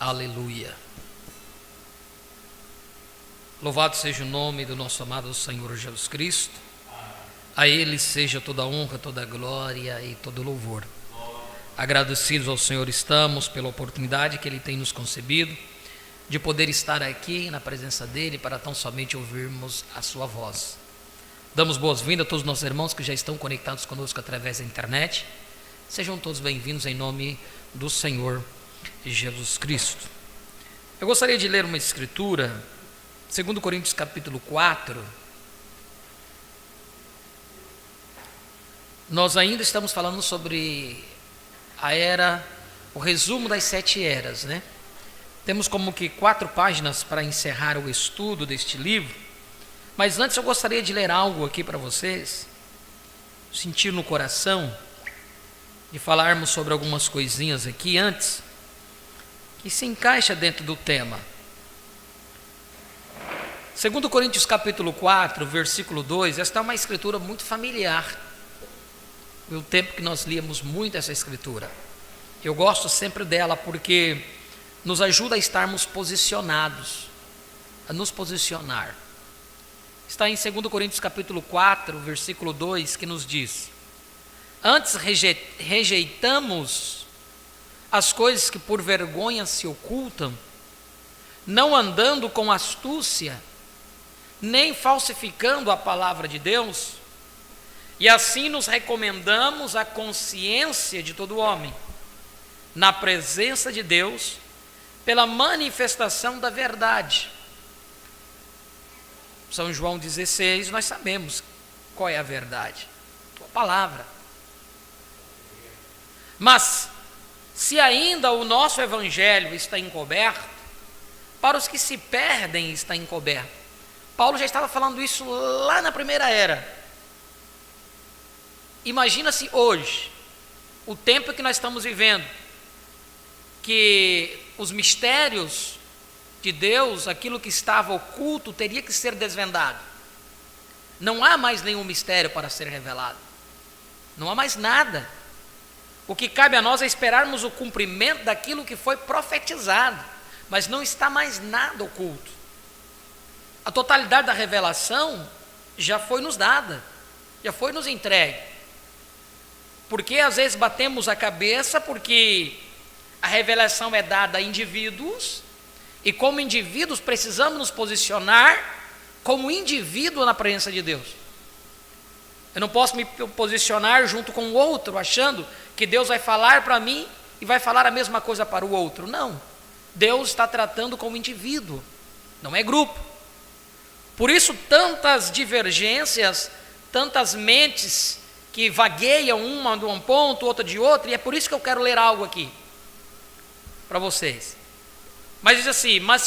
Aleluia. Louvado seja o nome do nosso amado Senhor Jesus Cristo. A Ele seja toda a honra, toda a glória e todo o louvor. Agradecidos ao Senhor estamos pela oportunidade que Ele tem nos concedido de poder estar aqui na presença dEle para tão somente ouvirmos a sua voz. Damos boas-vindas a todos os nossos irmãos que já estão conectados conosco através da internet. Sejam todos bem-vindos em nome do Senhor Jesus Cristo. Eu gostaria de ler uma escritura, 2 Coríntios capítulo 4. Nós ainda estamos falando sobre a era, o resumo das 7 eras, né? Temos como que 4 páginas para encerrar o estudo deste livro, mas antes eu gostaria de ler algo aqui para vocês, sentir no coração, de falarmos sobre algumas coisinhas aqui antes, que se encaixa dentro do tema. 2 Coríntios capítulo 4, versículo 2, esta é uma escritura muito familiar. No tempo que nós líamos muito essa escritura. Eu gosto sempre dela porque nos ajuda a estarmos posicionados, a nos posicionar. Está em 2 Coríntios capítulo 4, versículo 2, que nos diz: antes rejeitamos as coisas que por vergonha se ocultam, não andando com astúcia, nem falsificando a palavra de Deus, e assim nos recomendamos à consciência de todo homem, na presença de Deus, pela manifestação da verdade. São João 16, nós sabemos qual é a verdade, a palavra. Mas, se ainda o nosso evangelho está encoberto, para os que se perdem está encoberto. Paulo já estava falando isso lá na primeira era. Imagina-se hoje, o tempo que nós estamos vivendo, que os mistérios de Deus, aquilo que estava oculto, teria que ser desvendado. Não há mais nenhum mistério para ser revelado. Não há mais nada. O que cabe a nós é esperarmos o cumprimento daquilo que foi profetizado, mas não está mais nada oculto. A totalidade da revelação já foi nos dada, já foi nos entregue. Porque às vezes batemos a cabeça porque a revelação é dada a indivíduos, e como indivíduos precisamos nos posicionar como indivíduo na presença de Deus. Eu não posso me posicionar junto com o outro, achando que Deus vai falar para mim e vai falar a mesma coisa para o outro. Não, Deus está tratando como indivíduo, não é grupo. Por isso tantas divergências, tantas mentes que vagueiam uma de um ponto, outra de outro, e é por isso que eu quero ler algo aqui para vocês. Mas diz assim: mas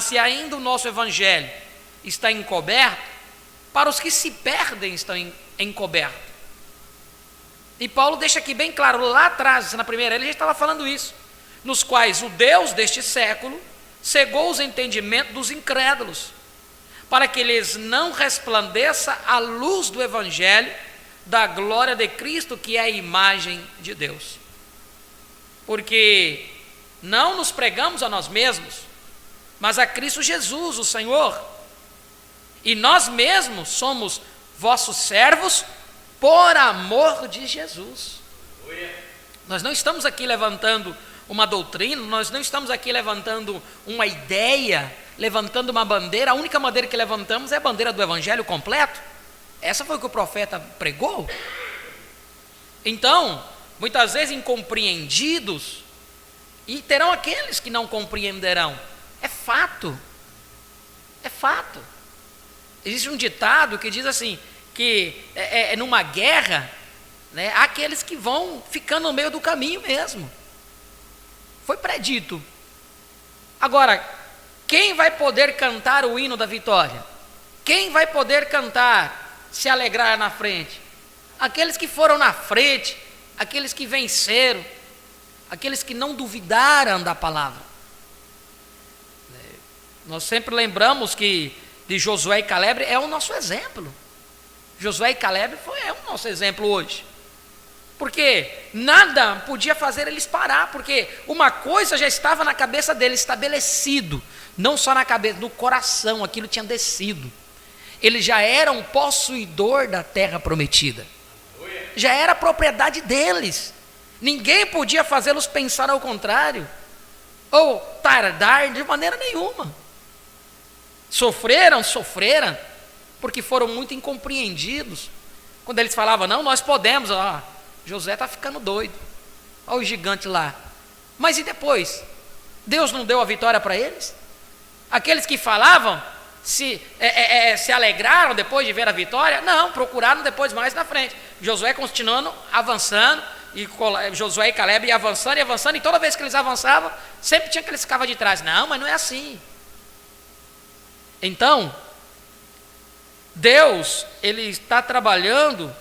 se ainda o nosso evangelho está encoberto, para os que se perdem estão encoberto. E Paulo deixa aqui bem claro, lá atrás, na primeira, ele já estava falando isso, nos quais o Deus deste século cegou os entendimentos dos incrédulos, para que lhes não resplandeça a luz do evangelho da glória de Cristo, que é a imagem de Deus. Porque não nos pregamos a nós mesmos, mas a Cristo Jesus, o Senhor. E nós mesmos somos vossos servos por amor de Jesus. Nós não estamos aqui levantando uma doutrina, nós não estamos aqui levantando uma ideia, levantando uma bandeira. A única bandeira que levantamos é a bandeira do evangelho completo. Essa foi o que o profeta pregou. Então, muitas vezes incompreendidos, e terão aqueles que não compreenderão. É fato. É fato. Existe um ditado que diz assim, que numa guerra, né, há aqueles que vão ficando no meio do caminho mesmo. Foi predito. Agora, quem vai poder cantar o hino da vitória? Quem vai poder cantar, se alegrar na frente? Aqueles que foram na frente, aqueles que venceram, aqueles que não duvidaram da palavra. Nós sempre lembramos que de Josué e Caleb é o nosso exemplo. Josué e Caleb é o nosso exemplo hoje. Porque nada podia fazer eles parar, porque uma coisa já estava na cabeça deles, estabelecido, não só na cabeça, no coração, aquilo tinha descido. Eles já eram possuidor da terra prometida, já era propriedade deles, ninguém podia fazê-los pensar ao contrário, ou tardar de maneira nenhuma. Sofreram, porque foram muito incompreendidos, quando eles falavam, não, nós podemos, José está ficando doido, olha o gigante lá. Mas e depois? Deus não deu a vitória para eles? Aqueles que falavam se alegraram depois de ver a vitória? Não, procuraram depois mais na frente. Josué continuando, avançando, e Josué e Caleb iam avançando, e toda vez que eles avançavam, sempre tinha que eles ficavam de trás. Não, mas não é assim. Então, Deus, Ele está trabalhando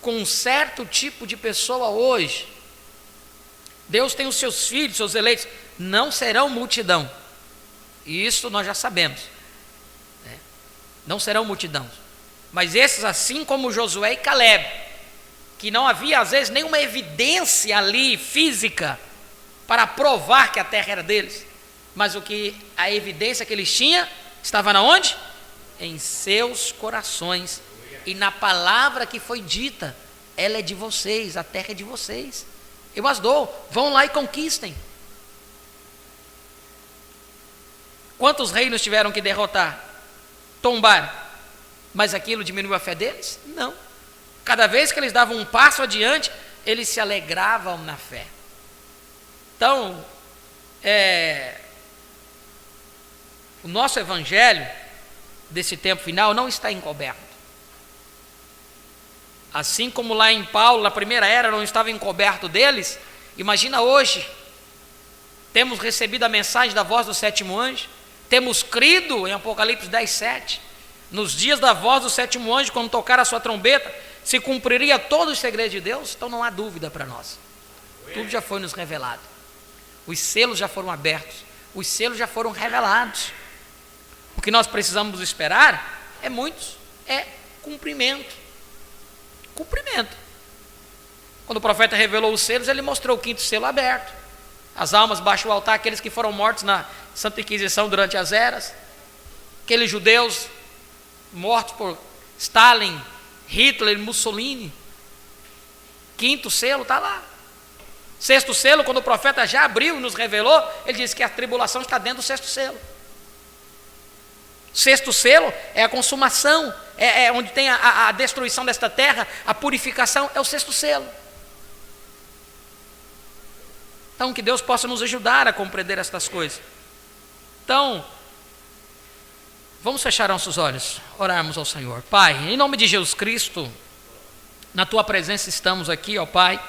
com um certo tipo de pessoa hoje. Deus tem os seus filhos, seus eleitos, não serão multidão. Isso nós já sabemos, né? Não serão multidão. Mas esses, assim como Josué e Caleb, que não havia às vezes nenhuma evidência ali física para provar que a terra era deles, mas a evidência que eles tinham estava na onde? Em seus corações e na palavra que foi dita. Ela é de vocês, a terra é de vocês, eu as dou, vão lá e conquistem. Quantos reinos tiveram que derrotar, tombar, mas aquilo diminuiu a fé deles? Não. Cada vez que eles davam um passo adiante, eles se alegravam na fé. Então, o nosso evangelho desse tempo final não está encoberto. Assim como lá em Paulo, na primeira era, não estava encoberto deles, imagina hoje. Temos recebido a mensagem da voz do sétimo anjo, temos crido em Apocalipse 10:7, nos dias da voz do sétimo anjo, quando tocar a sua trombeta, se cumpriria todos os segredos de Deus. Então não há dúvida para nós, tudo já foi nos revelado, os selos já foram abertos, os selos já foram revelados. O que nós precisamos esperar é cumprimento. Quando o profeta revelou os selos, ele mostrou o quinto selo aberto, as almas baixo o altar, aqueles que foram mortos na Santa Inquisição durante as eras, aqueles judeus mortos por Stalin, Hitler, Mussolini. Quinto selo está lá. Sexto selo, quando o profeta já abriu e nos revelou, ele disse que a tribulação está dentro do sexto selo. Sexto selo é a consumação, é onde tem a destruição desta terra, a purificação, é o sexto selo. Então, que Deus possa nos ajudar a compreender estas coisas. Então, vamos fechar nossos olhos, orarmos ao Senhor. Pai, em nome de Jesus Cristo, na Tua presença estamos aqui, ó Pai,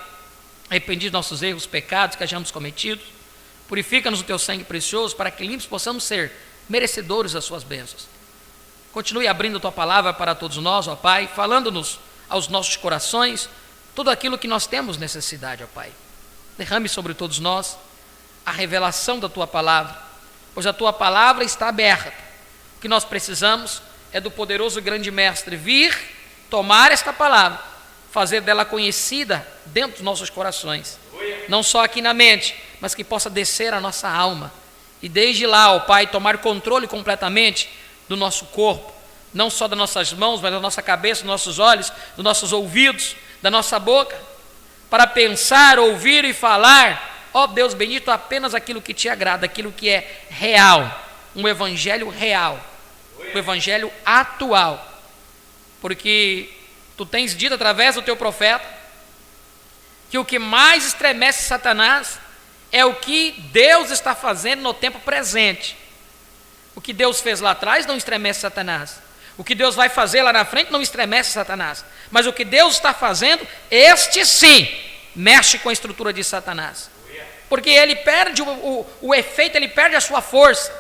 arrependidos dos nossos erros, pecados que hayamos cometido. Purifica-nos o Teu sangue precioso, para que limpos possamos ser merecedores das Suas bênçãos. Continue abrindo a Tua palavra para todos nós, ó Pai, falando-nos aos nossos corações tudo aquilo que nós temos necessidade, ó Pai. Derrame sobre todos nós a revelação da Tua palavra, pois a Tua palavra está aberta. O que nós precisamos é do poderoso grande mestre vir, tomar esta palavra, fazer dela conhecida dentro dos nossos corações, não só aqui na mente, mas que possa descer a nossa alma, e desde lá, ó Pai, tomar controle completamente do nosso corpo, não só das nossas mãos, mas da nossa cabeça, dos nossos olhos, dos nossos ouvidos, da nossa boca, para pensar, ouvir e falar, ó Deus bendito, apenas aquilo que Te agrada, aquilo que é real, um evangelho real, um evangelho atual, porque Tu tens dito através do Teu profeta, que o que mais estremece Satanás é o que Deus está fazendo no tempo presente. O que Deus fez lá atrás não estremece Satanás, o que Deus vai fazer lá na frente não estremece Satanás, mas o que Deus está fazendo, este sim, mexe com a estrutura de Satanás, porque ele perde o efeito, ele perde a sua força,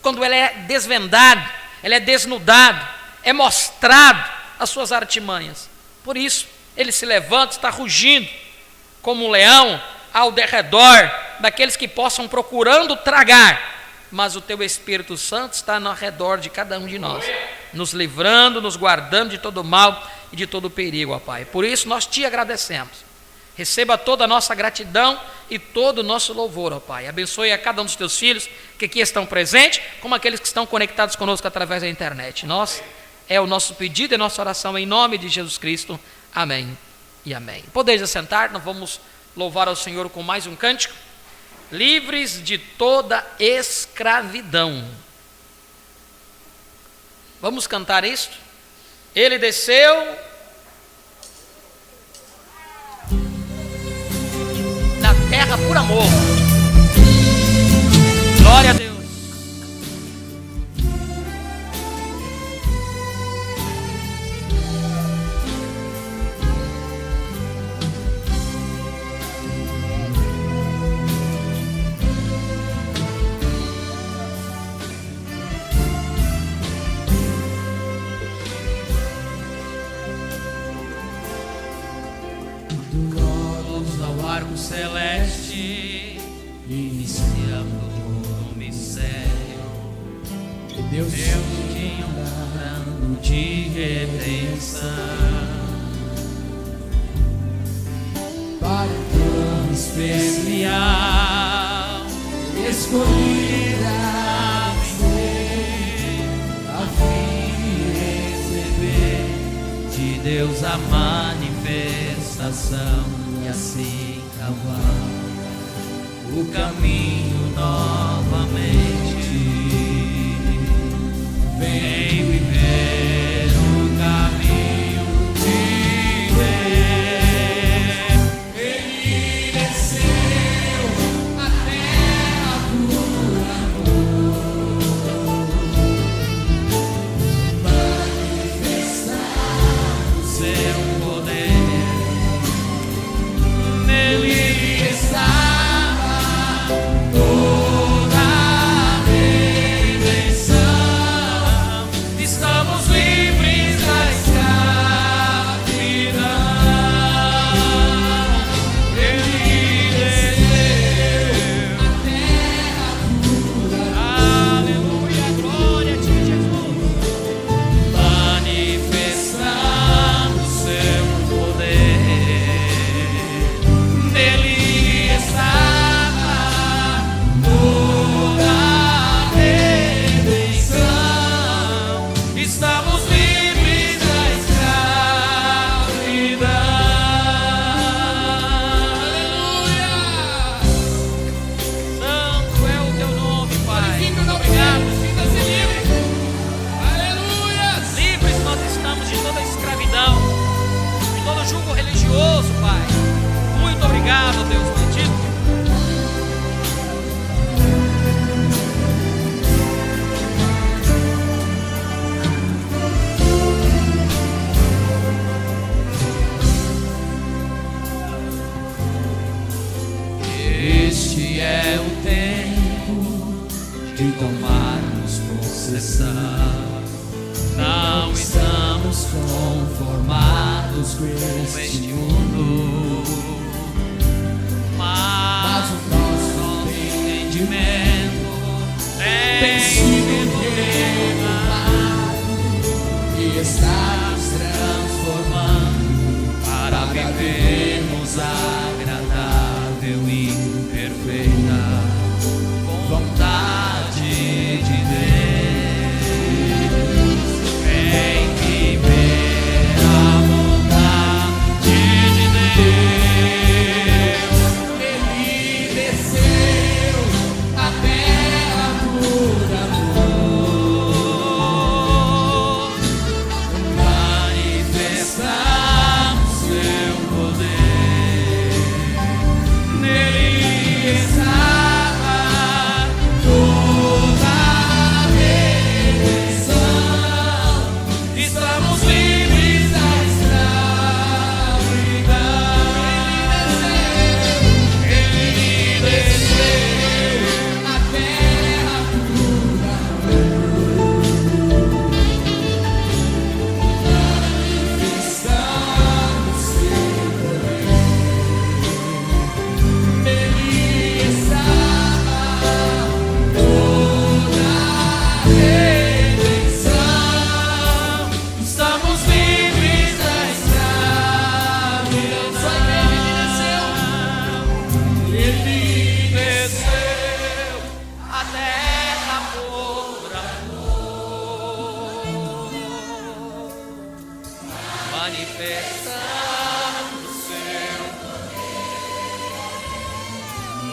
quando ele é desvendado, ele é desnudado, é mostrado as suas artimanhas. Por isso, ele se levanta, está rugindo, como um leão, ao derredor daqueles que possam procurando tragar, mas o Teu Espírito Santo está ao redor de cada um de nós. nos livrando, nos guardando de todo mal e de todo perigo, ó Pai. Por isso nós te agradecemos. Receba toda a nossa gratidão e todo o nosso louvor, ó Pai. Abençoe a cada um dos teus filhos que aqui estão presentes, como aqueles que estão conectados conosco através da internet. É o nosso pedido e a nossa oração em nome de Jesus Cristo. Amém e amém. Podeis assentar, nós vamos louvar ao Senhor com mais um cântico. Livres de toda escravidão. Vamos cantar isto? Ele desceu da terra por amor. Glória a Deus. Celeste, iniciando o mistério, Deus tinha um plano de redenção para um especial, escolhida a fim de receber de Deus a manifestação e assim o caminho novamente. Vem viver o caminho de Deus. Ele desceu a terra por amor, manifestar o seu poder. Nele não estamos conformados com este mundo, mas o nosso entendimento tem sido renovado e está nos transformando para vivermos agradável e perfeita vontade de Deus. Nele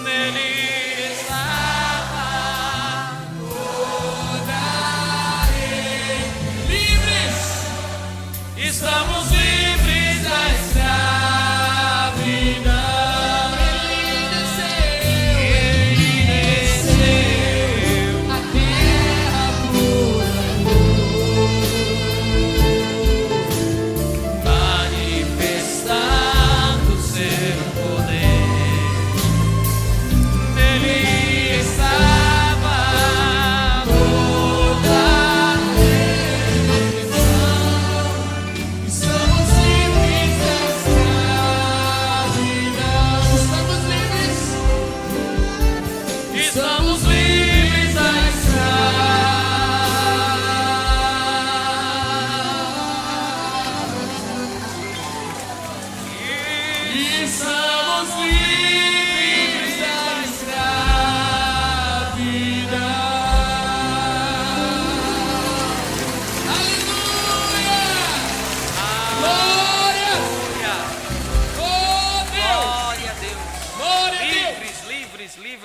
nele estava toda livres, estamos livres da escravidão.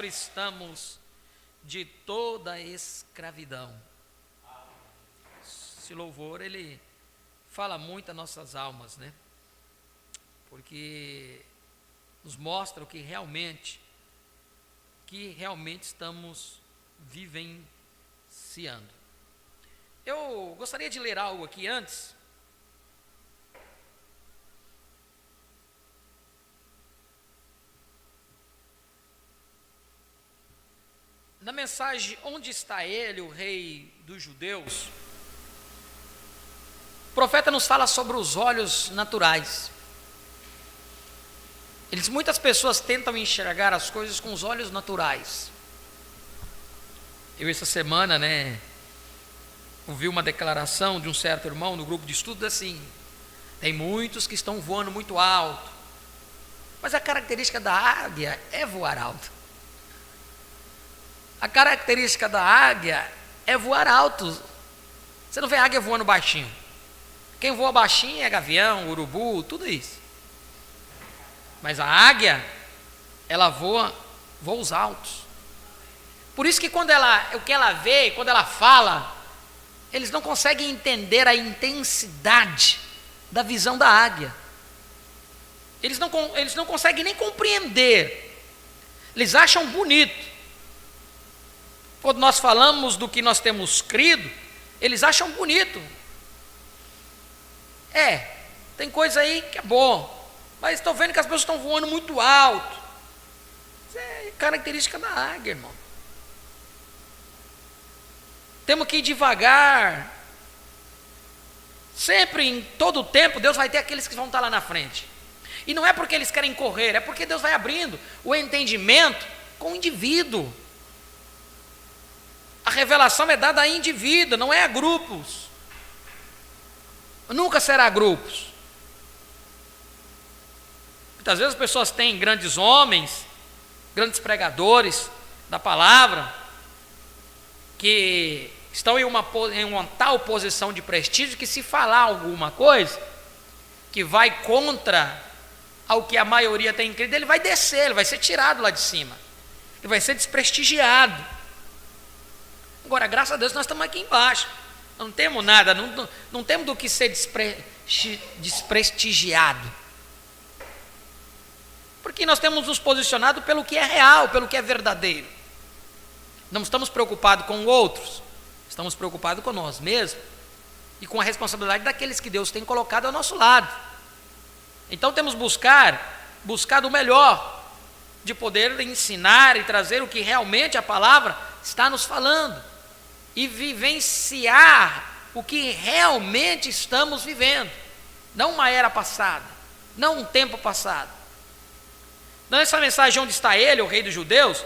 Estamos de toda a escravidão. Esse louvor, ele fala muito às nossas almas, né? Porque nos mostra o que realmente estamos vivenciando. Eu gostaria de ler algo aqui antes. Na mensagem Onde está ele, o rei dos judeus, o profeta nos fala sobre os olhos naturais. Muitas pessoas tentam enxergar as coisas com os olhos naturais. Eu essa semana, ouvi uma declaração de um certo irmão no grupo de estudo assim: tem muitos que estão voando muito alto, mas a característica da águia é voar alto. A característica da águia é voar alto. Você não vê águia voando baixinho. Quem voa baixinho é gavião, urubu, tudo isso. Mas a águia, ela voa voos altos. Por isso que o que ela vê, quando ela fala, eles não conseguem entender a intensidade da visão da águia. Eles não conseguem nem compreender. Eles acham bonito. Quando nós falamos do que nós temos crido, eles acham bonito. Tem coisa aí que é bom, mas estou vendo que as pessoas estão voando muito alto. Isso é característica da águia, irmão. Temos que ir devagar. Sempre, em todo o tempo, Deus vai ter aqueles que vão estar lá na frente. E não é porque eles querem correr, é porque Deus vai abrindo o entendimento com o indivíduo. A revelação é dada a indivíduo, não é a grupos. Nunca será a grupos. Muitas vezes as pessoas têm grandes homens, grandes pregadores da palavra, que estão em uma tal posição de prestígio que, se falar alguma coisa que vai contra ao que a maioria tem crido, ele vai descer, ele vai ser tirado lá de cima, ele vai ser desprestigiado. Agora, graças a Deus, nós estamos aqui embaixo, não temos nada, não temos do que ser desprestigiado, porque nós temos nos posicionado pelo que é real, pelo que é verdadeiro. Não estamos preocupados com outros, estamos preocupados com nós mesmos e com a responsabilidade daqueles que Deus tem colocado ao nosso lado. Então temos buscado o melhor, de poder ensinar e trazer o que realmente a palavra está nos falando, e vivenciar o que realmente estamos vivendo, não uma era passada, não um tempo passado. Nessa mensagem Onde está ele, o rei dos judeus,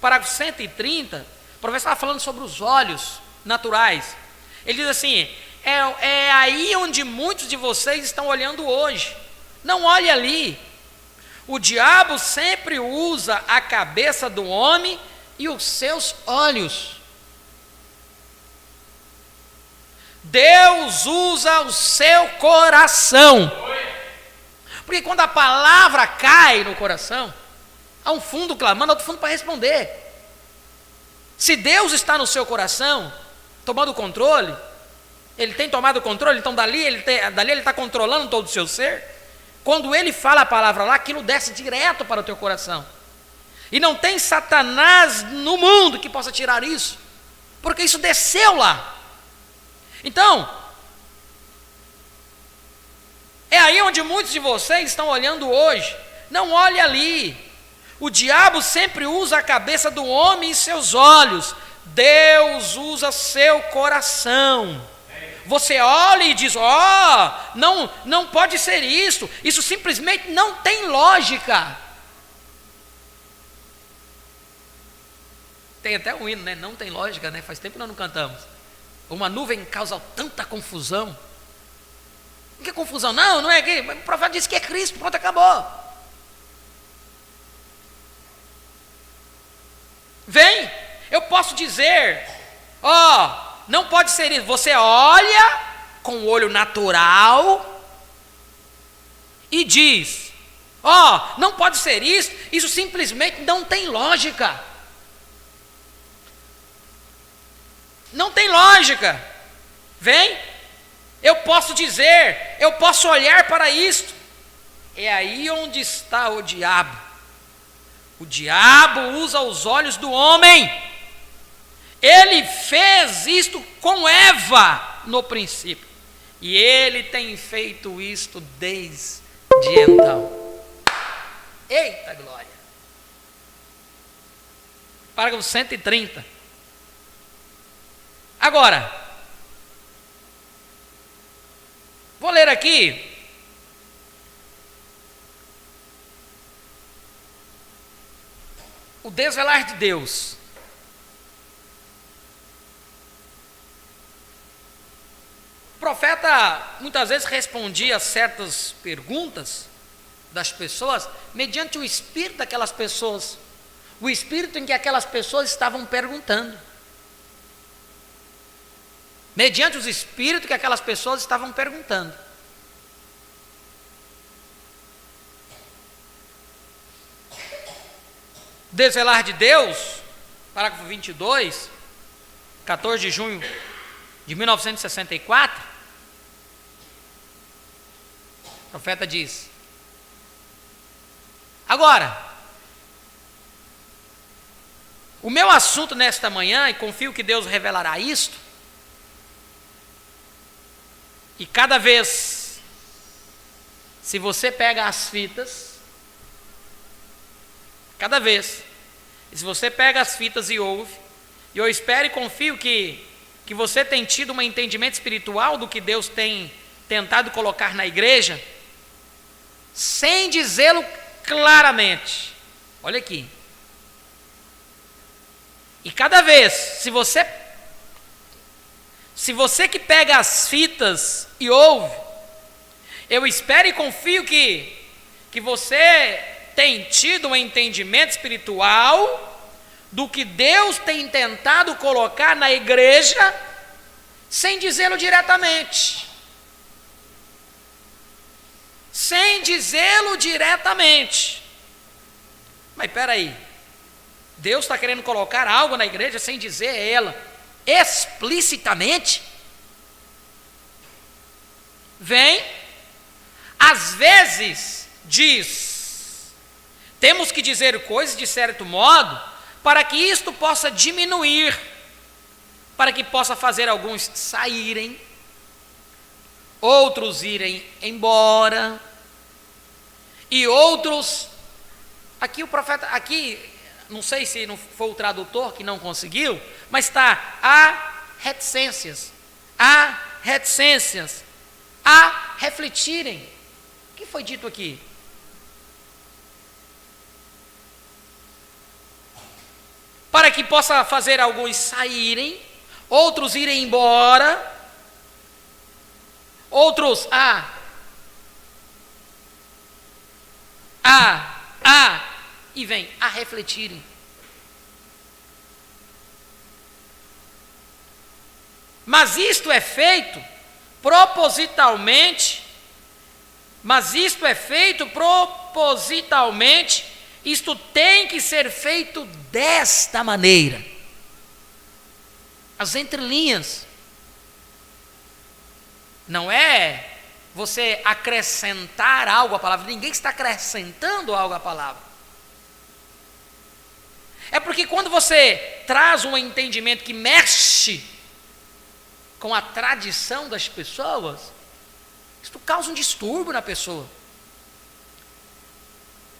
parágrafo 130, o professor estava falando sobre os olhos naturais. Ele diz assim: é aí onde muitos de vocês estão olhando hoje. Não olhe ali. O diabo sempre usa a cabeça do homem e os seus olhos. Deus usa o seu coração. Porque quando a palavra cai no coração, Há um fundo clamando, outro fundo para responder. Se Deus está no seu coração, tomando o controle, Ele tem tomado o controle, então dali Ele está controlando todo o seu ser. Quando Ele fala a palavra lá, aquilo desce direto para o teu coração. E não tem Satanás no mundo que possa tirar isso, porque isso desceu lá. Então, é aí onde muitos de vocês estão olhando hoje. Não olhe ali. O diabo sempre usa a cabeça do homem e seus olhos. Deus usa seu coração. Você olha e diz: não pode ser isso. Isso simplesmente não tem lógica. Tem até um hino, né? Não tem lógica, né? Faz tempo que nós não cantamos. Uma nuvem causa tanta confusão. Que confusão? Não é que o profeta disse que é Cristo, pronto, acabou. Vem, eu posso dizer, não pode ser isso. Você olha com o olho natural e diz, não pode ser isso. Isso simplesmente não tem lógica. Não tem lógica. Vem, eu posso dizer, eu posso olhar para isto. É aí onde está o diabo. O diabo usa os olhos do homem. Ele fez isto com Eva no princípio. E ele tem feito isto desde então. Eita glória! Parágrafo 130. Agora, vou ler aqui o desvelar de Deus. O profeta muitas vezes respondia a certas perguntas das pessoas mediante o espírito daquelas pessoas, o espírito em que aquelas pessoas estavam perguntando. Mediante os espíritos que aquelas pessoas estavam perguntando. Desvelar de Deus, parágrafo 22, 14 de junho de 1964, o profeta diz: agora, o meu assunto nesta manhã, e confio que Deus revelará isto, e cada vez, se você pega as fitas, cada vez, se você pega as fitas e ouve, e eu espero e confio que você tem tido um entendimento espiritual do que Deus tem tentado colocar na igreja, sem dizê-lo claramente. Olha aqui. E cada vez, se você que pega as fitas e ouve, eu espero e confio que você tem tido um entendimento espiritual do que Deus tem tentado colocar na igreja, sem dizê-lo diretamente. Sem dizê-lo diretamente. Mas espera aí, Deus está querendo colocar algo na igreja sem dizer ela explicitamente? Vem, às vezes diz, temos que dizer coisas de certo modo, para que isto possa diminuir, para que possa fazer alguns saírem, outros irem embora, e outros, aqui o profeta, aqui, não sei se não foi o tradutor que não conseguiu, mas está, há reticências, a refletirem. O que foi dito aqui? Para que possa fazer alguns saírem, outros irem embora, outros e vem a refletirem. Mas isto é feito propositalmente, isto tem que ser feito desta maneira. As entrelinhas. Não é você acrescentar algo à palavra. Ninguém está acrescentando algo à palavra. É porque quando você traz um entendimento que mexe com a tradição das pessoas, isso causa um distúrbio na pessoa.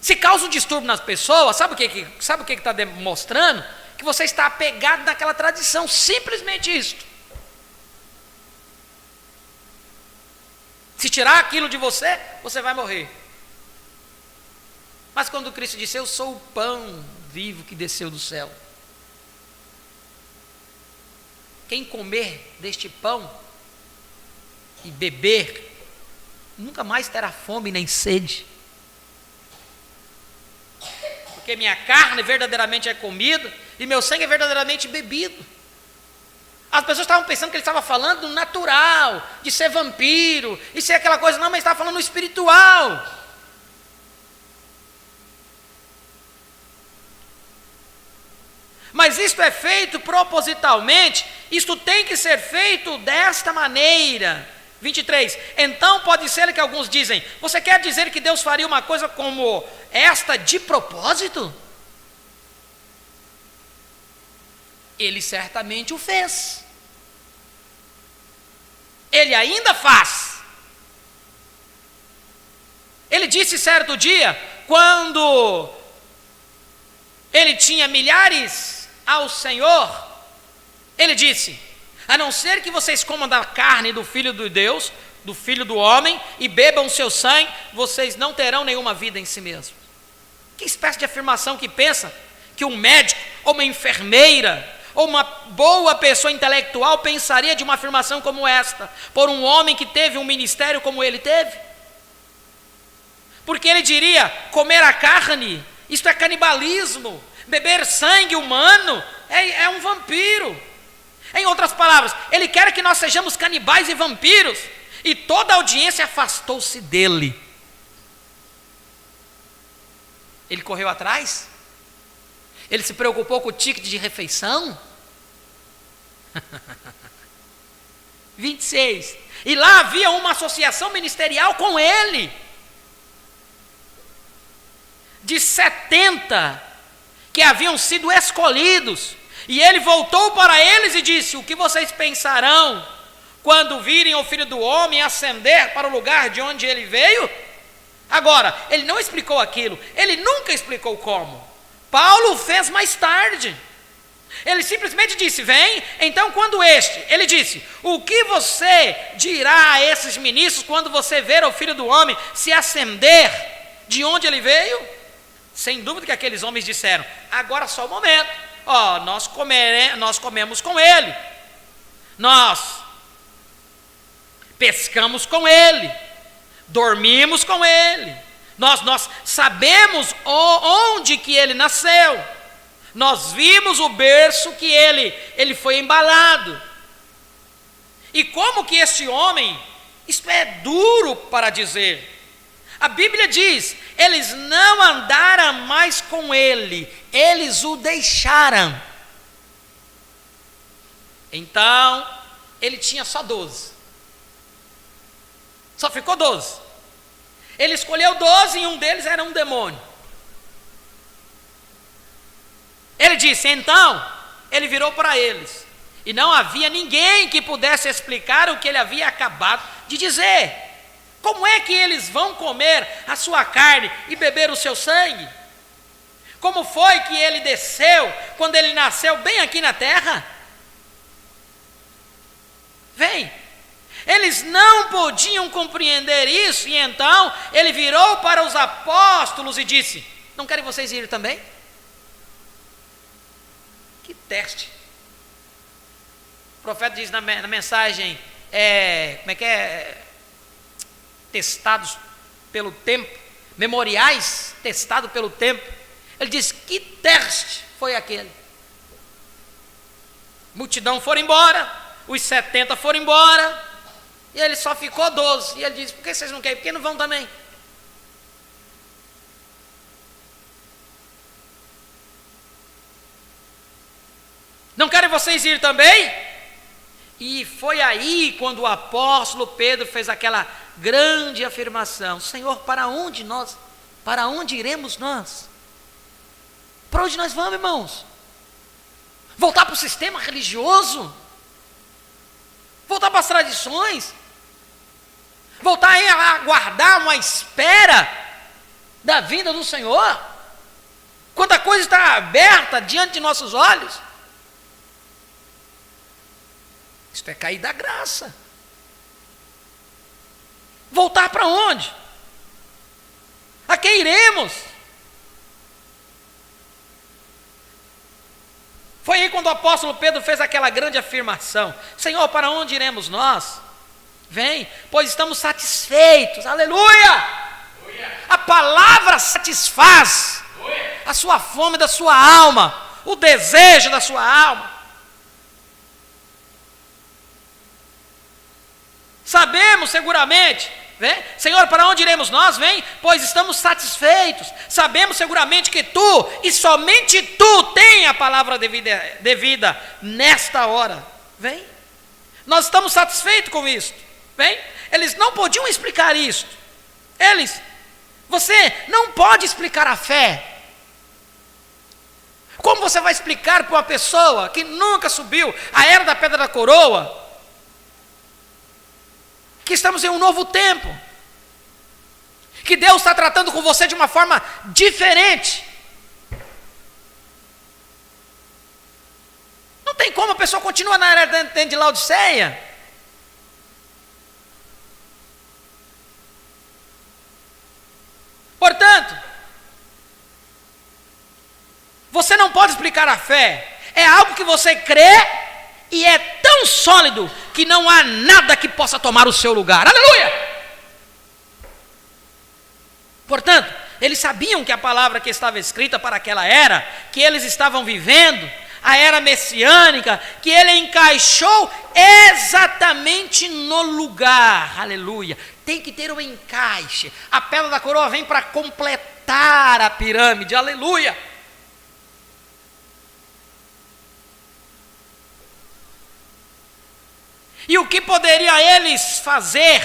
Se causa um distúrbio nas pessoas, sabe o que está demonstrando? Que você está apegado naquela tradição, simplesmente isso. Se tirar aquilo de você, você vai morrer. Mas quando Cristo disse, eu sou o pão vivo que desceu do céu. Quem comer deste pão e beber, nunca mais terá fome nem sede. Porque minha carne verdadeiramente é comida e meu sangue é verdadeiramente bebido. As pessoas estavam pensando que ele estava falando do natural, de ser vampiro, e ser aquela coisa, não, mas estava falando no espiritual. Mas isto é feito propositalmente, isto tem que ser feito desta maneira. 23, então pode ser que alguns dizem, você quer dizer que Deus faria uma coisa como esta de propósito? Ele certamente o fez. Ele ainda faz. Ele disse certo dia, quando ele tinha milhares ao Senhor, ele disse, a não ser que vocês comam da carne do Filho de Deus, do Filho do Homem, e bebam o seu sangue, vocês não terão nenhuma vida em si mesmos. Que espécie de afirmação que pensa que um médico ou uma enfermeira ou uma boa pessoa intelectual pensaria de uma afirmação como esta, por um homem que teve um ministério como ele teve? Porque ele diria, comer a carne, isto é canibalismo, beber sangue humano é um vampiro. Em outras palavras, ele quer que nós sejamos canibais e vampiros, e toda a audiência afastou-se dele. Ele correu atrás? Ele se preocupou com o ticket de refeição? 26. E lá havia uma associação ministerial com ele, de 70 que haviam sido escolhidos. E ele voltou para eles e disse, o que vocês pensarão quando virem o Filho do Homem ascender para o lugar de onde ele veio? Agora, ele não explicou aquilo, ele nunca explicou como. Paulo fez mais tarde. Ele simplesmente disse, vem, então quando ele disse, o que você dirá a esses ministros quando você ver o Filho do Homem se ascender de onde ele veio? Sem dúvida que aqueles homens disseram, agora só o momento, nós comemos com ele, nós pescamos com ele, dormimos com ele, nós sabemos onde que ele nasceu, nós vimos o berço que ele foi embalado. E como que este homem, isto é duro para dizer, a Bíblia diz, eles não andaram mais com ele, eles o deixaram. Então, ele tinha só 12. Só ficou 12. Ele escolheu 12 e um deles era um demônio. Ele disse, então, ele virou para eles. E não havia ninguém que pudesse explicar o que ele havia acabado de dizer. Como é que eles vão comer a sua carne e beber o seu sangue? Como foi que ele desceu quando ele nasceu bem aqui na terra? Vem. Eles não podiam compreender isso, e então ele virou para os apóstolos e disse, não querem vocês ir também? Que teste. O profeta diz na mensagem, como é que é? Testados pelo tempo, memoriais testados pelo tempo. Ele diz, que teste foi aquele? Multidão foram embora, os 70 foram embora, e ele só ficou 12. E ele diz, por que vocês não querem? Por que não vão também? Não querem vocês ir também? E foi aí quando o apóstolo Pedro fez aquela grande afirmação: Senhor, para onde iremos nós? Para onde nós vamos, irmãos? Voltar para o sistema religioso? Voltar para as tradições? Voltar a aguardar uma espera da vinda do Senhor? Quando a coisa está aberta diante de nossos olhos? Isto é cair da graça. Voltar para onde? A quem iremos? Foi aí quando o apóstolo Pedro fez aquela grande afirmação: Senhor, para onde iremos nós? Vem, pois estamos satisfeitos. Aleluia! A palavra satisfaz a sua fome da sua alma, o desejo da sua alma. Sabemos seguramente, vem, Senhor, para onde iremos nós? Vem, pois estamos satisfeitos. Sabemos seguramente que tu, e somente tu, tem a palavra devida nesta hora. Vem, nós estamos satisfeitos com isso. Vem, eles não podiam explicar isso. Você não pode explicar a fé. Como você vai explicar para uma pessoa que nunca subiu a era da pedra da coroa que estamos em um novo tempo, que Deus está tratando com você de uma forma diferente? Não tem como a pessoa continuar na era de Laodiceia. Portanto, você não pode explicar a fé. É algo que você crê e é tão sólido que não há nada que possa tomar o seu lugar. Aleluia! Portanto, eles sabiam que a palavra que estava escrita para aquela era, que eles estavam vivendo, a era messiânica, que ele encaixou exatamente no lugar. Aleluia! Tem que ter um encaixe. A pedra da coroa vem para completar a pirâmide. Aleluia! E o que poderia eles fazer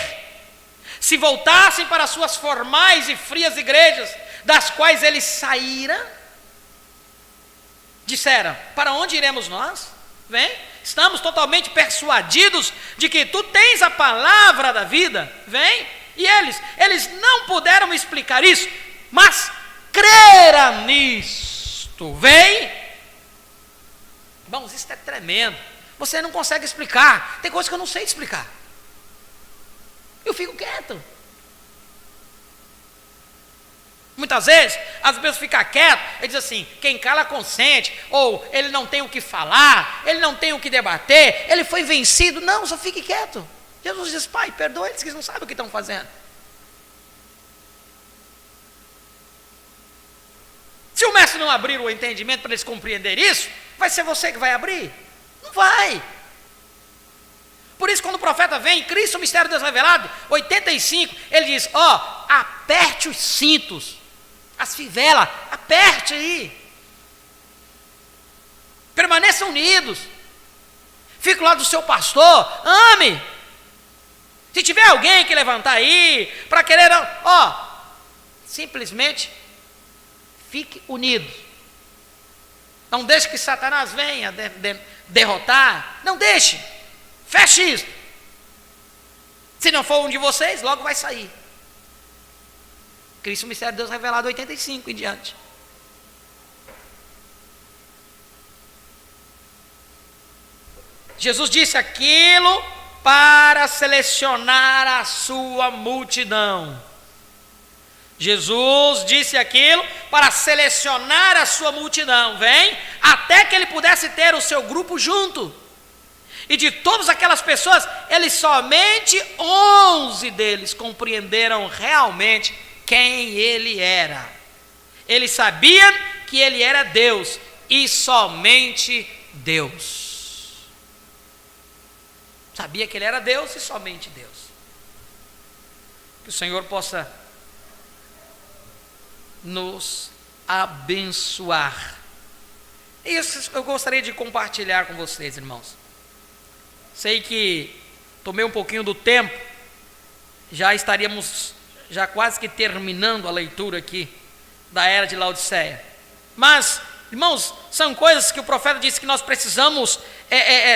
se voltassem para suas formais e frias igrejas, das quais eles saíram? Disseram: para onde iremos nós? Vem, estamos totalmente persuadidos de que tu tens a palavra da vida. Vem. E eles não puderam explicar isso, mas creram nisto. Vem. Irmãos, isso é tremendo. Você não consegue explicar. Tem coisas que eu não sei explicar. Eu fico quieto. Muitas vezes, as pessoas ficam quietas e dizem assim: quem cala consente, ou ele não tem o que falar, ele não tem o que debater, ele foi vencido. Não, só fique quieto. Jesus diz: Pai, perdoa eles que não sabem o que estão fazendo. Se o mestre não abrir o entendimento para eles compreenderem isso, vai ser você que vai abrir? Não vai. Por isso, quando o profeta vem, Cristo, o mistério de Deus revelado, 85, ele diz: aperte os cintos, as fivelas, aperte aí, permaneçam unidos, fique lá do seu pastor, ame. Se tiver alguém que levantar aí, para querer, simplesmente fique unido. Não deixe que Satanás venha derrotar, não deixe, feche isso. Se não for um de vocês, logo vai sair. Cristo, o mistério de Deus revelado, 85 em diante. Jesus disse aquilo para selecionar a sua multidão. Jesus disse aquilo para selecionar a sua multidão, vem, até que ele pudesse ter o seu grupo junto. E de todas aquelas pessoas, somente 11 deles compreenderam realmente quem ele era. Eles sabiam que ele era Deus e somente Deus. Sabia que ele era Deus e somente Deus. Que o Senhor possa nos abençoar Isso eu gostaria de compartilhar com vocês, irmãos. Sei que tomei um pouquinho do tempo, já estaríamos quase que terminando a leitura aqui da era de Laodiceia. Mas, irmãos, são coisas que o profeta disse que nós precisamos,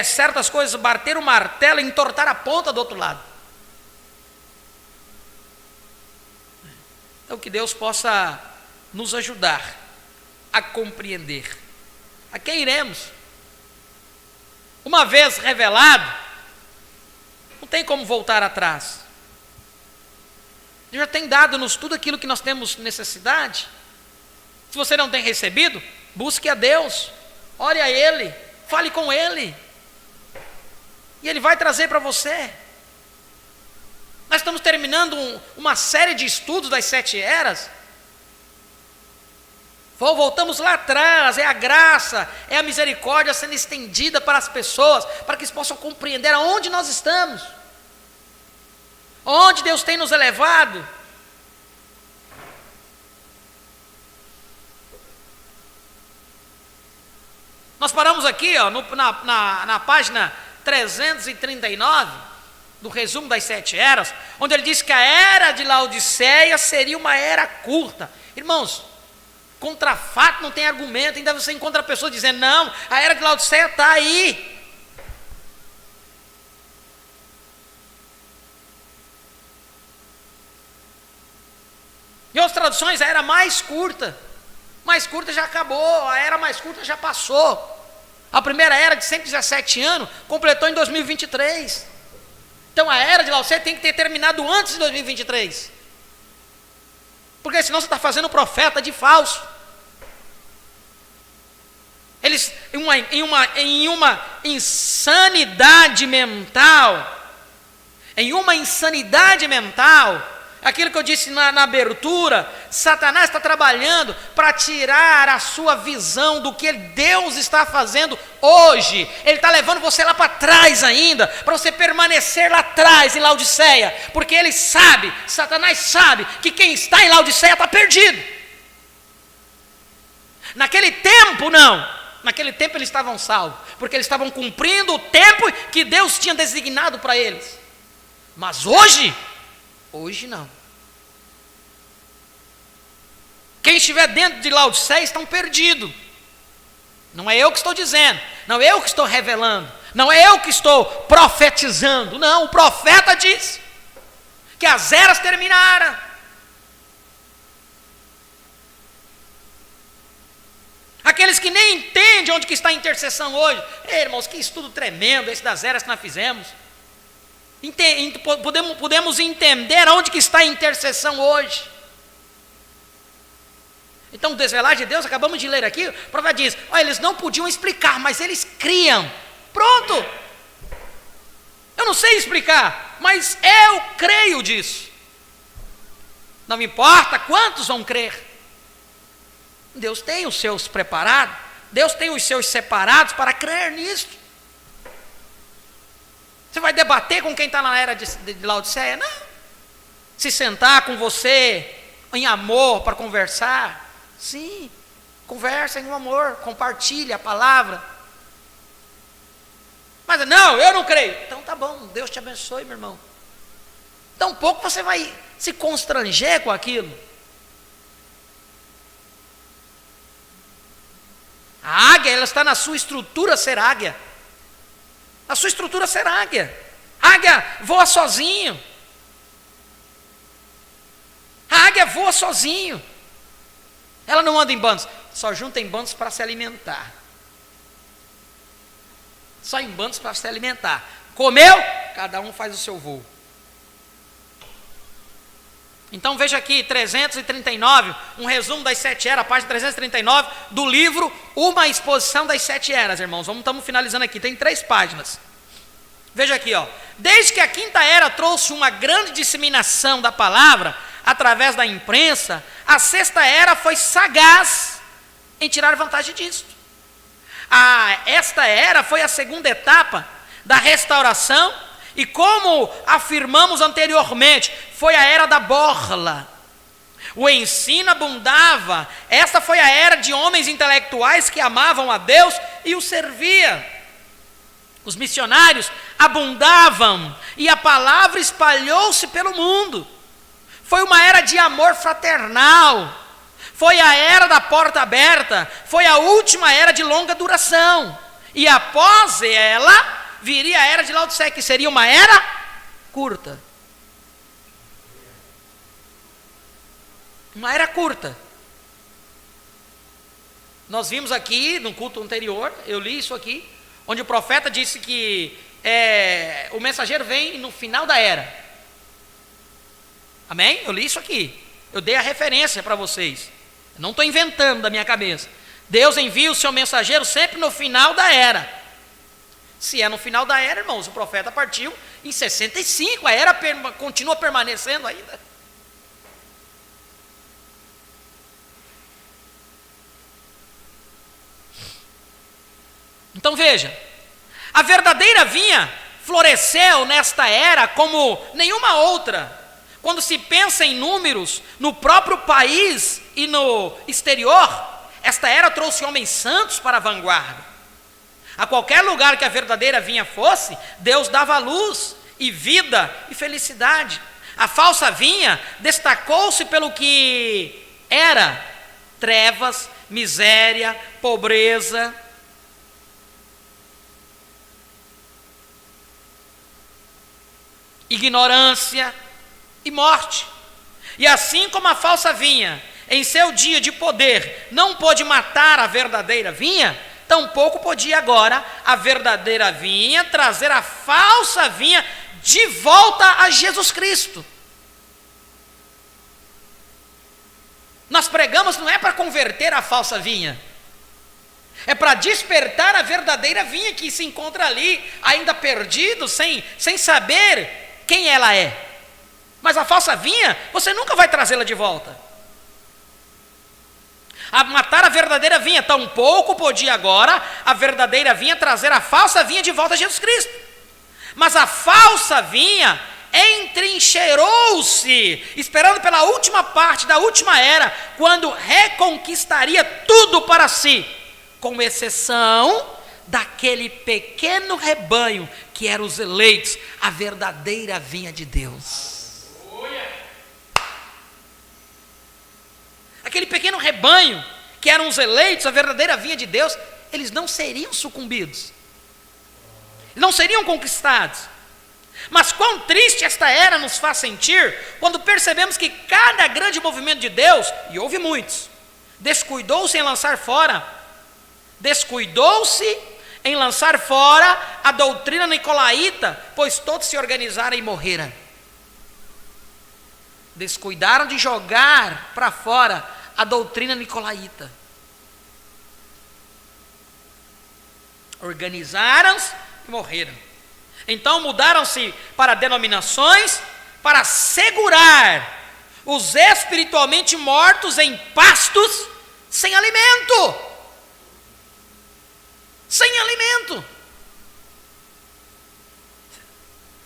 certas coisas, bater o martelo e entortar a ponta do outro lado. Então que Deus possa nos ajudar a compreender a quem iremos. Uma vez revelado, não tem como voltar atrás. Ele já tem dado-nos tudo aquilo que nós temos necessidade. Se você não tem recebido, busque a Deus, ore a Ele, fale com Ele, e Ele vai trazer para você. Nós estamos terminando uma série de estudos das 7 eras. Voltamos lá atrás, é a graça, é a misericórdia sendo estendida para as pessoas, para que eles possam compreender aonde nós estamos, onde Deus tem nos elevado. Nós paramos aqui na página 339, do resumo das 7 eras, onde ele diz que a era de Laodiceia seria uma era curta. Irmãos, contra fato não tem argumento. Ainda você encontra pessoas dizendo, não, a era de Laodiceia está aí. Em outras traduções, a era mais curta já acabou, a era mais curta já passou. A primeira era de 117 anos completou em 2023. Então a era de Laodiceia tem que ter terminado antes de 2023. Porque senão você está fazendo profeta de falso. Eles, em uma insanidade mental, aquilo que eu disse na abertura, Satanás está trabalhando para tirar a sua visão do que Deus está fazendo hoje. Ele está levando você lá para trás ainda, para você permanecer lá atrás em Laodiceia, porque ele sabe, Satanás sabe, que quem está em Laodiceia está perdido. Naquele tempo não, naquele tempo eles estavam salvos, porque eles estavam cumprindo o tempo que Deus tinha designado para eles. Mas hoje não. Quem estiver dentro de Laodiceia estão perdidos. Não é eu que estou dizendo, não é eu que estou revelando, não é eu que estou profetizando. Não, o profeta diz que as eras terminaram. Aqueles que nem entendem onde que está a intercessão hoje. Ei, irmãos, que estudo tremendo esse das eras que nós fizemos. Podemos entender onde que está a intercessão hoje. Então, o desvelar de Deus, acabamos de ler aqui, o profeta diz, olha, eles não podiam explicar, mas eles criam. Pronto. Eu não sei explicar, mas eu creio disso. Não me importa quantos vão crer. Deus tem os seus preparados, Deus tem os seus separados para crer nisso. Você vai debater com quem está na era de Laodiceia? Não. Se sentar com você em amor para conversar? Sim. Conversa em amor, compartilhe a palavra. Mas não, eu não creio. Então tá bom, Deus te abençoe, meu irmão. Tão pouco você vai se constranger com aquilo. A águia, ela está na sua estrutura ser águia. A sua estrutura ser águia. Águia voa sozinho. A águia voa sozinho. Ela não anda em bandos. Só junta em bandos para se alimentar. Só em bandos para se alimentar. Comeu, cada um faz o seu voo. Então veja aqui, 339, um resumo das 7 eras, página 339, do livro Uma Exposição das 7 Eras, irmãos. Estamos finalizando aqui, tem 3 páginas. Veja aqui, ó. Desde que a 5ª era trouxe uma grande disseminação da palavra, através da imprensa, a 6ª era foi sagaz em tirar vantagem disso. Esta era foi a 2ª etapa da restauração, e como afirmamos anteriormente, foi a era da borla. o ensino abundava. Esta foi a era de homens intelectuais que amavam a Deus e o serviam. Os missionários abundavam e a palavra espalhou-se pelo mundo. Foi uma era de amor fraternal. Foi a era da porta aberta. Foi a última era de longa duração. E após ela, viria a era de Laodiceia, que seria uma era curta. Uma era curta. Nós vimos aqui, no culto anterior, eu li isso aqui, onde o profeta disse que o mensageiro vem no final da era. Amém? Eu li isso aqui. Eu dei a referência para vocês. Eu não estou inventando da minha cabeça. Deus envia o seu mensageiro sempre no final da era. Se é no final da era, irmãos, o profeta partiu em 65. A era continua permanecendo ainda. Então veja, a verdadeira vinha floresceu nesta era como nenhuma outra. Quando se pensa em números no próprio país e no exterior, esta era trouxe homens santos para a vanguarda. A qualquer lugar que a verdadeira vinha fosse, Deus dava luz e vida e felicidade. A falsa vinha destacou-se pelo que era trevas, miséria, pobreza, ignorância e morte. E assim como a falsa vinha, em seu dia de poder, não pôde matar a verdadeira vinha, tampouco podia agora a verdadeira vinha trazer a falsa vinha de volta a Jesus Cristo. Nós pregamos não é para converter a falsa vinha, é para despertar a verdadeira vinha que se encontra ali, ainda perdido, sem saber quem ela é. Mas a falsa vinha, você nunca vai trazê-la de volta. A matar a verdadeira vinha, tampouco podia agora a verdadeira vinha trazer a falsa vinha de volta a Jesus Cristo. Mas a falsa vinha entrincheirou-se, esperando pela última parte da última era, quando reconquistaria tudo para si, com exceção daquele pequeno rebanho que eram os eleitos, a verdadeira vinha de Deus. Aquele pequeno rebanho que eram os eleitos, a verdadeira vinha de Deus, eles não seriam sucumbidos, não seriam conquistados. Mas quão triste esta era nos faz sentir quando percebemos que cada grande movimento de Deus, e houve muitos, descuidou-se em lançar fora a doutrina nicolaíta, pois todos se organizaram e morreram. Descuidaram de jogar para fora a doutrina nicolaíta. Organizaram-se e morreram. Então mudaram-se para denominações para segurar os espiritualmente mortos em pastos sem alimento. Sem alimento.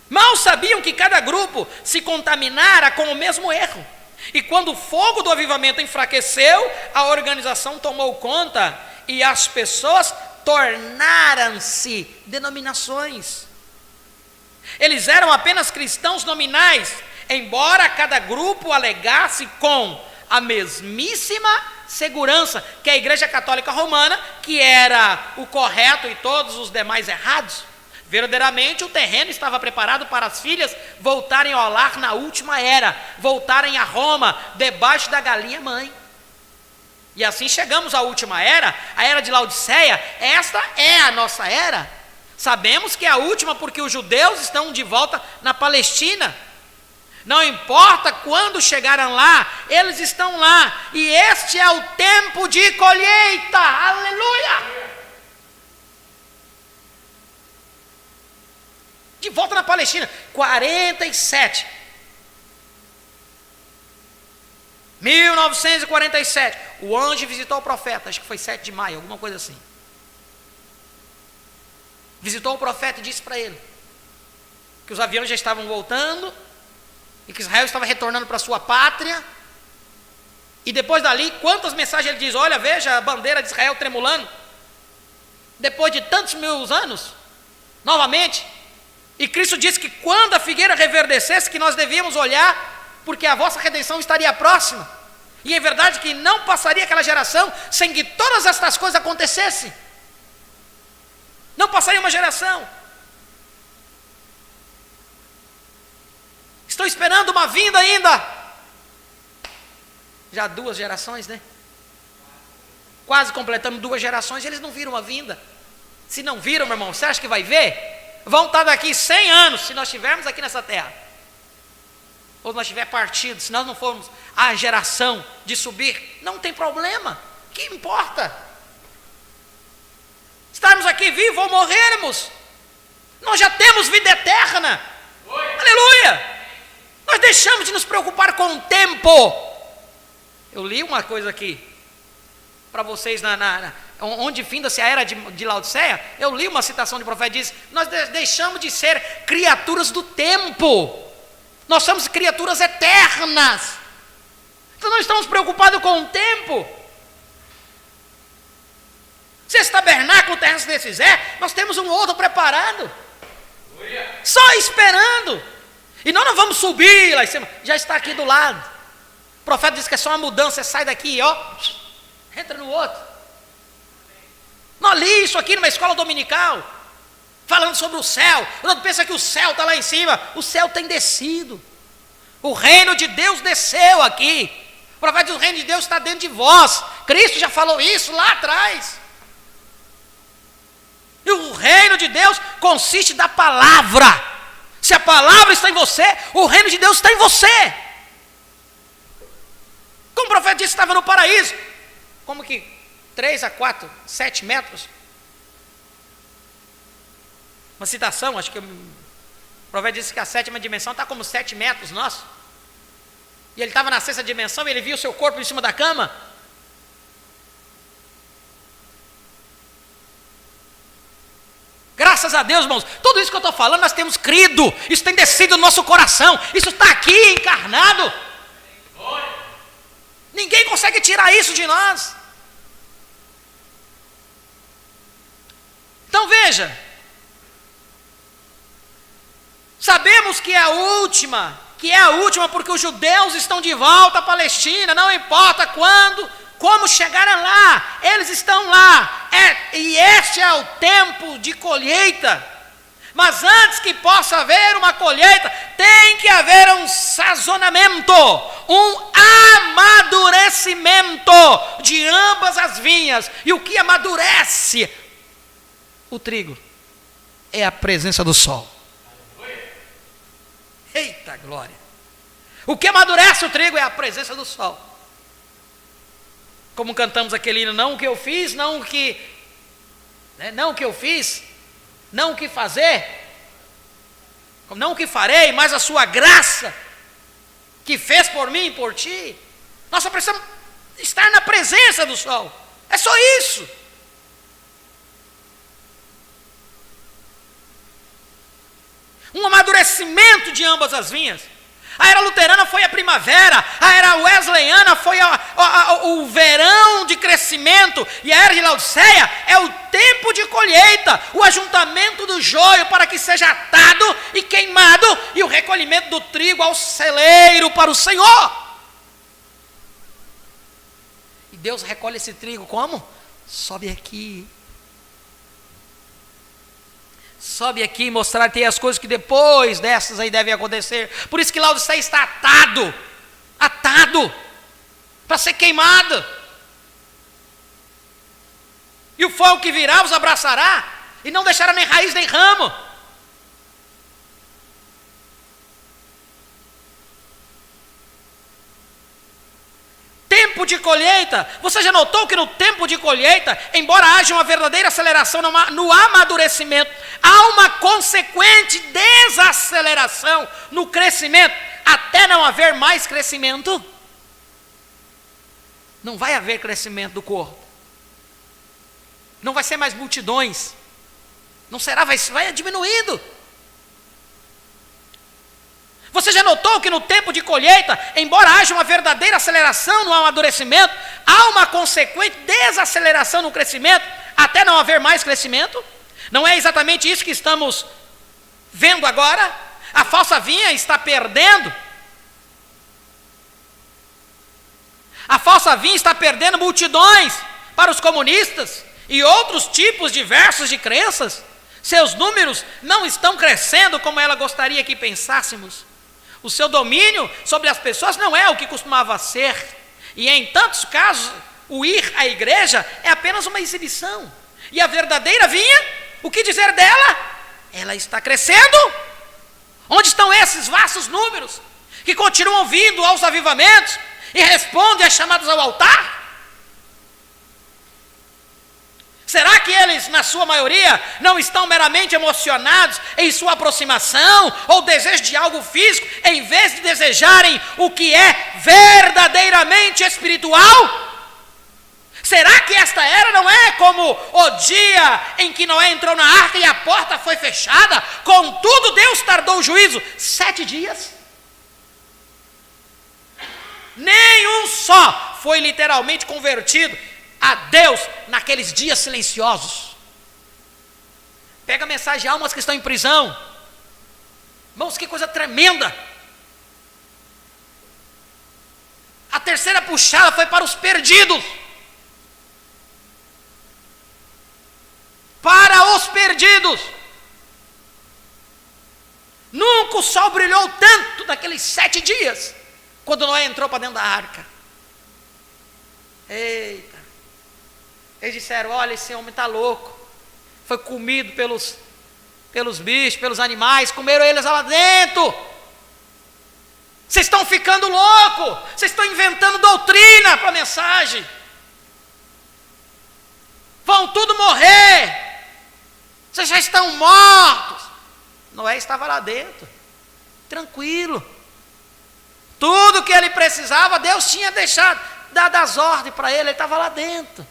Mal sabiam que cada grupo se contaminara com o mesmo erro. E quando o fogo do avivamento enfraqueceu, a organização tomou conta e as pessoas tornaram-se denominações. Eles eram apenas cristãos nominais, embora cada grupo alegasse com a mesmíssima segurança que a Igreja Católica Romana, que era o correto e todos os demais errados. Verdadeiramente o terreno estava preparado para as filhas voltarem ao lar na última era, voltarem a Roma, debaixo da galinha mãe. E assim chegamos à última era, a era de Laodiceia. Esta é a nossa era. Sabemos que é a última porque os judeus estão de volta na Palestina. Não importa quando chegaram lá, eles estão lá. E este é o tempo de colheita. Aleluia! De volta na Palestina, 47. 1947. O anjo visitou o profeta, acho que foi 7 de maio, alguma coisa assim. Visitou o profeta e disse para ele que os aviões já estavam voltando e que Israel estava retornando para sua pátria E depois dali, quantas mensagens ele diz? Olha, veja a bandeira de Israel tremulando. Depois de tantos mil anos, novamente. E Cristo disse que quando a figueira reverdecesse, que nós devíamos olhar, porque a vossa redenção estaria próxima. E é verdade que não passaria aquela geração sem que todas estas coisas acontecessem. Não passaria uma geração. Estou esperando uma vinda ainda. Já 2 gerações, né? Quase completando 2 gerações, eles não viram a vinda. Se não viram, meu irmão, você acha que vai ver? Vão estar daqui 100 anos, se nós estivermos aqui nessa terra. Ou nós estiver partido, se nós não formos a geração de subir, não tem problema. Que importa? Estarmos aqui vivos ou morrermos, nós já temos vida eterna. Aleluia! Nós deixamos de nos preocupar com o tempo. Eu li uma coisa aqui para vocês, onde finda-se a era de Laodiceia. Eu li uma citação de profeta, diz: nós deixamos de ser criaturas do tempo, nós somos criaturas eternas. Então não estamos preocupados com o tempo. Se esse tabernáculo terrestre desfizer, nós temos um outro preparado, só esperando. E nós não vamos subir lá em cima, já está aqui do lado. O profeta diz que é só uma mudança, você sai daqui, ó, entra no outro. Não li isso aqui numa escola dominical, falando sobre o céu. O outro pensa que o céu está lá em cima. O céu tem descido. O reino de Deus desceu aqui. O profeta diz: o reino de Deus está dentro de vós. Cristo já falou isso lá atrás. E o reino de Deus consiste da palavra. Se a palavra está em você, o reino de Deus está em você. Como o profeta disse, estava no paraíso. Como que 3 a 4, 7 metros? Uma citação, acho que o profeta disse que a 7ª dimensão está como 7 metros nosso. E ele estava na 6ª dimensão e ele viu o seu corpo em cima da cama. Graças a Deus, irmãos, tudo isso que eu estou falando, nós temos crido. Isso tem descido no nosso coração. Isso está aqui encarnado. Ninguém consegue tirar isso de nós. Então veja, sabemos que é a última, porque os judeus estão de volta à Palestina, não importa quando, como chegaram lá, eles estão lá, e este é o tempo de colheita. Mas antes que possa haver uma colheita, tem que haver um sazonamento, um amadurecimento de ambas as vinhas. E o que amadurece o trigo é a presença do sol. Eita glória! O que amadurece o trigo é a presença do sol. Como cantamos aquele hino: não o que eu fiz, não o que eu fiz, não o que fazer, não o que farei, mas a sua graça que fez por mim e por ti. Nós só precisamos estar na presença do sol. É só isso. Um amadurecimento de ambas as vinhas. A era luterana foi a primavera, a era wesleyana foi o verão de crescimento, e a era de Laodiceia é o tempo de colheita, o ajuntamento do joio para que seja atado e queimado, e o recolhimento do trigo ao celeiro para o Senhor. E Deus recolhe esse trigo como? Sobe aqui. Sobe aqui e mostrar-te as coisas que depois dessas aí devem acontecer. Por isso que Laodiceia está atado, para ser queimado. E o fogo que virá os abraçará, e não deixará nem raiz nem ramo. Tempo de colheita. Você já notou que no tempo de colheita, embora haja uma verdadeira aceleração no amadurecimento, há uma consequente desaceleração no crescimento, até não haver mais crescimento. Não vai haver crescimento do corpo. Não vai ser mais multidões. Não será, vai diminuindo. Você já notou que no tempo de colheita, embora haja uma verdadeira aceleração no amadurecimento, há uma consequente desaceleração no crescimento, até não haver mais crescimento? Não é exatamente isso que estamos vendo agora? A falsa vinha está perdendo. A falsa vinha está perdendo multidões para os comunistas e outros tipos diversos de crenças. Seus números não estão crescendo como ela gostaria que pensássemos. O seu domínio sobre as pessoas não é o que costumava ser. E em tantos casos, o ir à igreja é apenas uma exibição. E a verdadeira vinha, o que dizer dela? Ela está crescendo. Onde estão esses vastos números que continuam vindo aos avivamentos e respondem às chamadas ao altar? Será que eles, na sua maioria, não estão meramente emocionados em sua aproximação ou desejo de algo físico, em vez de desejarem o que é verdadeiramente espiritual? Será que esta era não é como o dia em que Noé entrou na arca e a porta foi fechada? Contudo, Deus tardou o juízo 7 dias. Nenhum só foi literalmente convertido a Deus naqueles dias silenciosos. Pega a mensagem de almas que estão em prisão. Irmãos, que coisa tremenda. A terceira puxada foi para os perdidos. Para os perdidos. Nunca o sol brilhou tanto naqueles 7 dias, quando Noé entrou para dentro da arca. Eita. Eles disseram: olha, esse homem está louco. Foi comido pelos bichos, pelos animais, comeram eles lá dentro. Vocês estão ficando loucos, vocês estão inventando doutrina para a mensagem. Vão tudo morrer. Vocês já estão mortos. Noé estava lá dentro, tranquilo. Tudo que ele precisava, Deus tinha deixado, dado as ordens para ele estava lá dentro.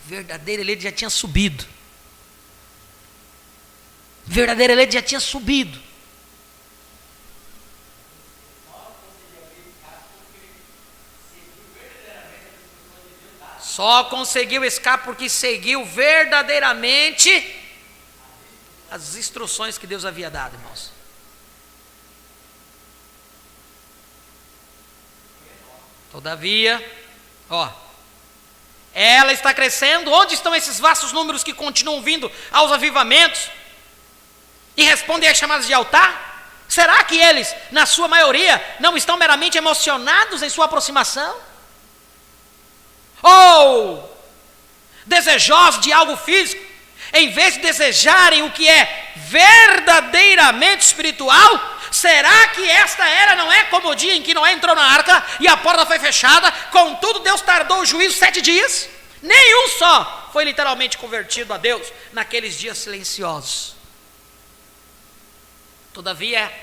O verdadeiro eleito já tinha subido. O verdadeiro eleito já tinha subido. Só conseguiu escapar porque seguiu verdadeiramente as instruções que Deus havia dado, irmãos. Todavia, ela está crescendo. Onde estão esses vastos números que continuam vindo aos avivamentos e respondem às chamadas de altar? Será que eles, na sua maioria, não estão meramente emocionados em sua aproximação? Ou desejosos de algo físico, em vez de desejarem o que é verdadeiramente espiritual? Será que esta era não é como o dia em que Noé entrou na arca e a porta foi fechada, contudo Deus tardou o juízo 7 dias? Nenhum só foi literalmente convertido a Deus naqueles dias silenciosos. Todavia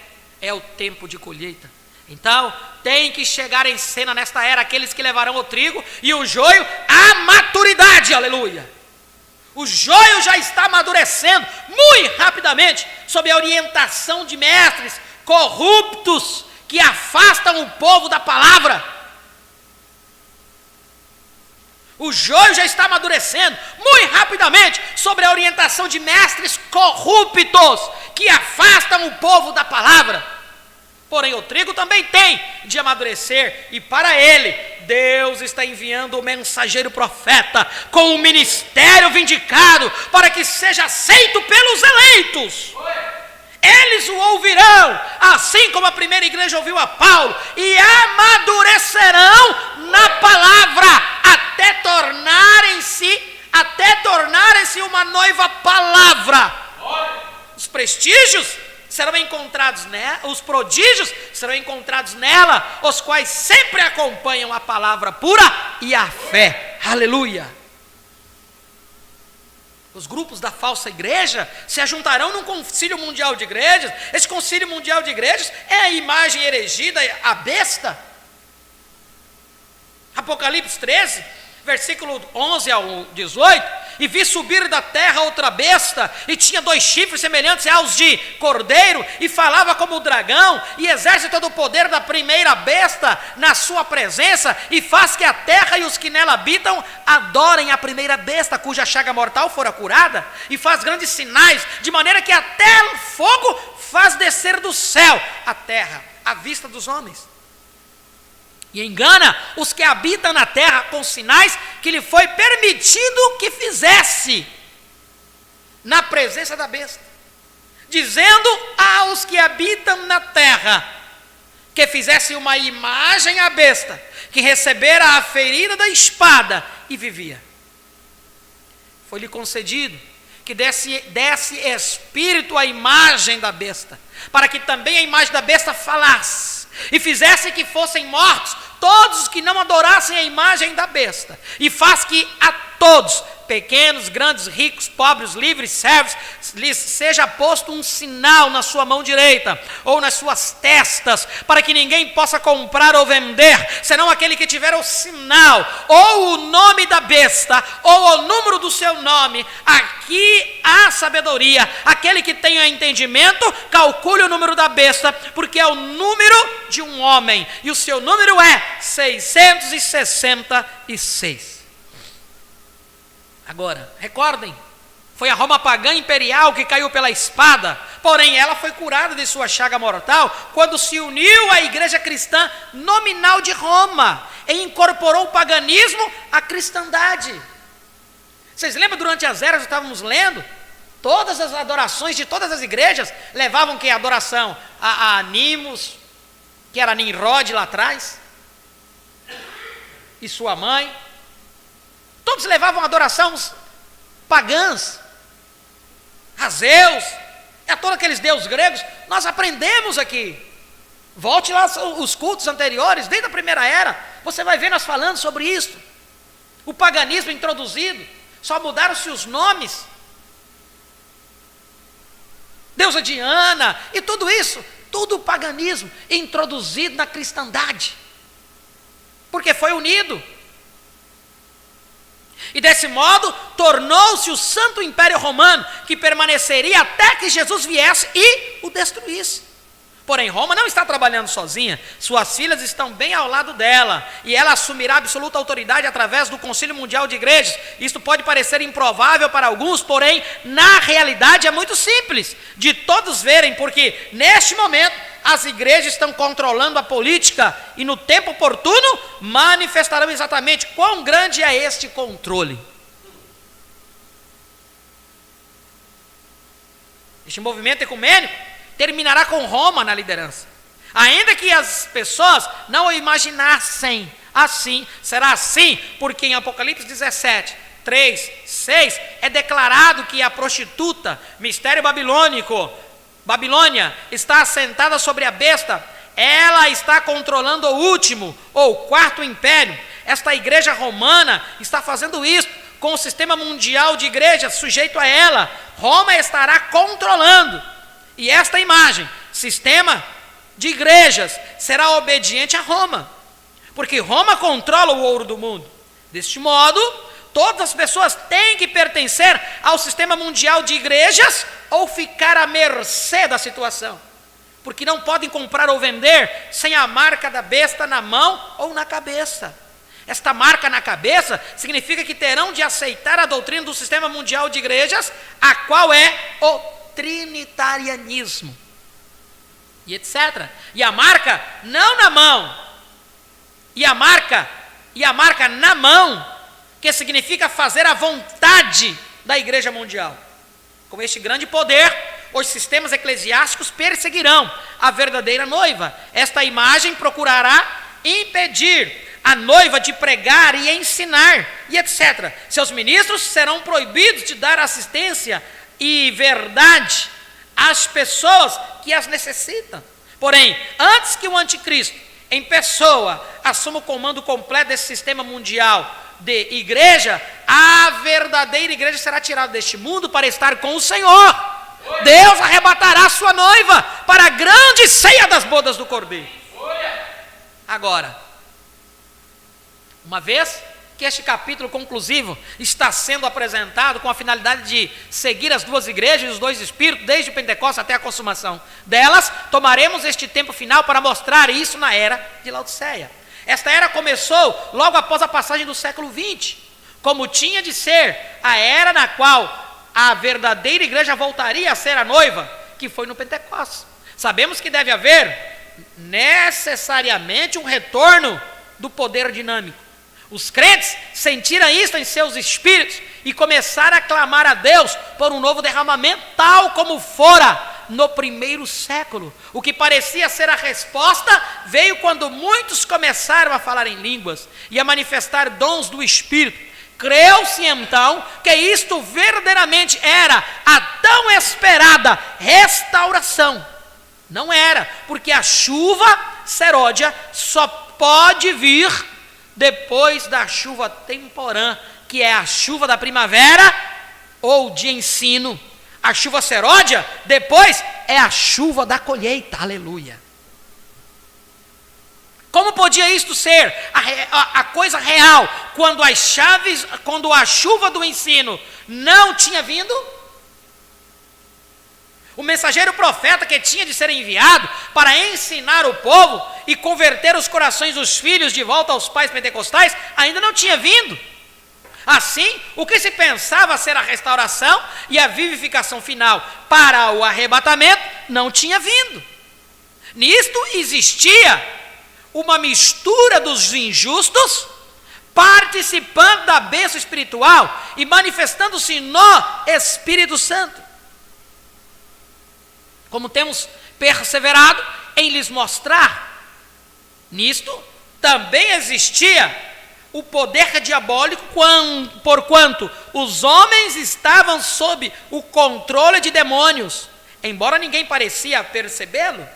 é o tempo de colheita. Então tem que chegar em cena nesta era aqueles que levarão o trigo e o joio à maturidade, aleluia. O joio já está amadurecendo muito rapidamente, sob a orientação de mestres corruptos que afastam o povo da palavra. O joio já está amadurecendo muito rapidamente, sob a orientação de mestres corruptos que afastam o povo da palavra. Porém, o trigo também tem de amadurecer, e para ele, Deus está enviando o mensageiro profeta com o ministério vindicado, para que seja aceito pelos eleitos. Eles o ouvirão, assim como a primeira igreja ouviu a Paulo, e amadurecerão na palavra, até tornarem-se uma noiva palavra. Os prestígios serão encontrados nela, os prodígios serão encontrados nela, os quais sempre acompanham a palavra pura e a fé. Aleluia! Os grupos da falsa igreja se ajuntarão num concílio mundial de igrejas. Esse concílio mundial de igrejas é a imagem erigida, a besta. Apocalipse 13 versículo 11 ao 18, e vi subir da terra outra besta, e tinha 2 chifres semelhantes aos de cordeiro, e falava como o dragão, e exerce todo o poder da primeira besta na sua presença, e faz que a terra e os que nela habitam adorem a primeira besta, cuja chaga mortal fora curada, e faz grandes sinais, de maneira que até o fogo faz descer do céu a terra, à vista dos homens. E engana os que habitam na terra com sinais que lhe foi permitido que fizesse na presença da besta, dizendo aos que habitam na terra que fizesse uma imagem à besta, que recebera a ferida da espada e vivia. Foi-lhe concedido que desse espírito à imagem da besta, para que também a imagem da besta falasse, e fizesse que fossem mortos todos os que não adorassem a imagem da besta, e faz que a todos, pequenos, grandes, ricos, pobres, livres, servos, lhes seja posto um sinal na sua mão direita, ou nas suas testas, para que ninguém possa comprar ou vender, senão aquele que tiver o sinal, ou o nome da besta, ou o número do seu nome. Aqui há sabedoria. Aquele que tenha entendimento, calcule o número da besta, porque é o número de um homem, e o seu número é 666. Agora, recordem, foi a Roma pagã imperial que caiu pela espada, porém ela foi curada de sua chaga mortal quando se uniu à igreja cristã nominal de Roma e incorporou o paganismo à cristandade. Vocês lembram, durante as eras, estávamos lendo, todas as adorações de todas as igrejas levavam que? Adoração a Nimos, que era Nimrod lá atrás, e sua mãe. Todos levavam adoração pagãs, a Zeus, a todos aqueles deuses gregos. Nós aprendemos aqui. Volte lá os cultos anteriores, desde a primeira era, você vai ver nós falando sobre isso. O paganismo introduzido, só mudaram-se os nomes. Deusa Diana e tudo isso, tudo o paganismo introduzido na cristandade, porque foi unido. E desse modo, tornou-se o Santo Império Romano, que permaneceria até que Jesus viesse e o destruísse. Porém, Roma não está trabalhando sozinha, suas filhas estão bem ao lado dela, e ela assumirá absoluta autoridade através do Concílio Mundial de Igrejas. Isto pode parecer improvável para alguns, porém, na realidade é muito simples de todos verem, porque neste momento as igrejas estão controlando a política, e no tempo oportuno manifestarão exatamente quão grande é este controle. Este movimento ecumênico terminará com Roma na liderança, ainda que as pessoas não o imaginassem assim. Será assim porque em Apocalipse 17, 3, 6 é declarado que a prostituta, mistério babilônico, Babilônia, está assentada sobre a besta. Ela está controlando o último ou quarto império. Esta igreja romana está fazendo isso com o sistema mundial de igrejas sujeito a ela. Roma estará controlando, e esta imagem, sistema de igrejas, será obediente a Roma, porque Roma controla o ouro do mundo. Deste modo, todas as pessoas têm que pertencer ao sistema mundial de igrejas ou ficar à mercê da situação, porque não podem comprar ou vender sem a marca da besta na mão ou na cabeça. Esta marca na cabeça significa que terão de aceitar a doutrina do sistema mundial de igrejas, a qual é o trinitarianismo, e etc. E a marca não na mão, e a marca na mão, que significa fazer a vontade da igreja mundial. Com este grande poder, os sistemas eclesiásticos perseguirão a verdadeira noiva. Esta imagem procurará impedir a noiva de pregar e ensinar, e etc. Seus ministros serão proibidos de dar assistência e verdade às pessoas que as necessitam. Porém, antes que o anticristo em pessoa assuma o comando completo desse sistema mundial de igreja, a verdadeira igreja será tirada deste mundo para estar com o Senhor. Deus arrebatará sua noiva para a grande ceia das bodas do Cordeiro. Agora, uma vez que este capítulo conclusivo está sendo apresentado com a finalidade de seguir as duas igrejas e os dois espíritos, desde o Pentecostes até a consumação delas. Tomaremos este tempo final para mostrar isso na era de Laodiceia. Esta era começou logo após a passagem do século XX, como tinha de ser a era na qual a verdadeira igreja voltaria a ser a noiva, que foi no Pentecostes. Sabemos que deve haver necessariamente um retorno do poder dinâmico. Os crentes sentiram isso em seus espíritos e começaram a clamar a Deus por um novo derramamento, tal como fora no primeiro século. O que parecia ser a resposta veio quando muitos começaram a falar em línguas e a manifestar dons do Espírito. Creu-se então que isto verdadeiramente era a tão esperada restauração. Não era, porque a chuva seródia só pode vir depois da chuva temporã, que é a chuva da primavera ou de ensino. A chuva seródia depois é a chuva da colheita. Aleluia. Como podia isto ser a coisa real quando a chuva do ensino não tinha vindo? O mensageiro profeta que tinha de ser enviado para ensinar o povo e converter os corações dos filhos de volta aos pais pentecostais ainda não tinha vindo. Assim, o que se pensava ser a restauração e a vivificação final para o arrebatamento não tinha vindo. Nisto existia uma mistura dos injustos participando da bênção espiritual e manifestando-se no Espírito Santo. Como temos perseverado em lhes mostrar, nisto também existia o poder diabólico, porquanto os homens estavam sob o controle de demônios, embora ninguém parecia percebê-lo.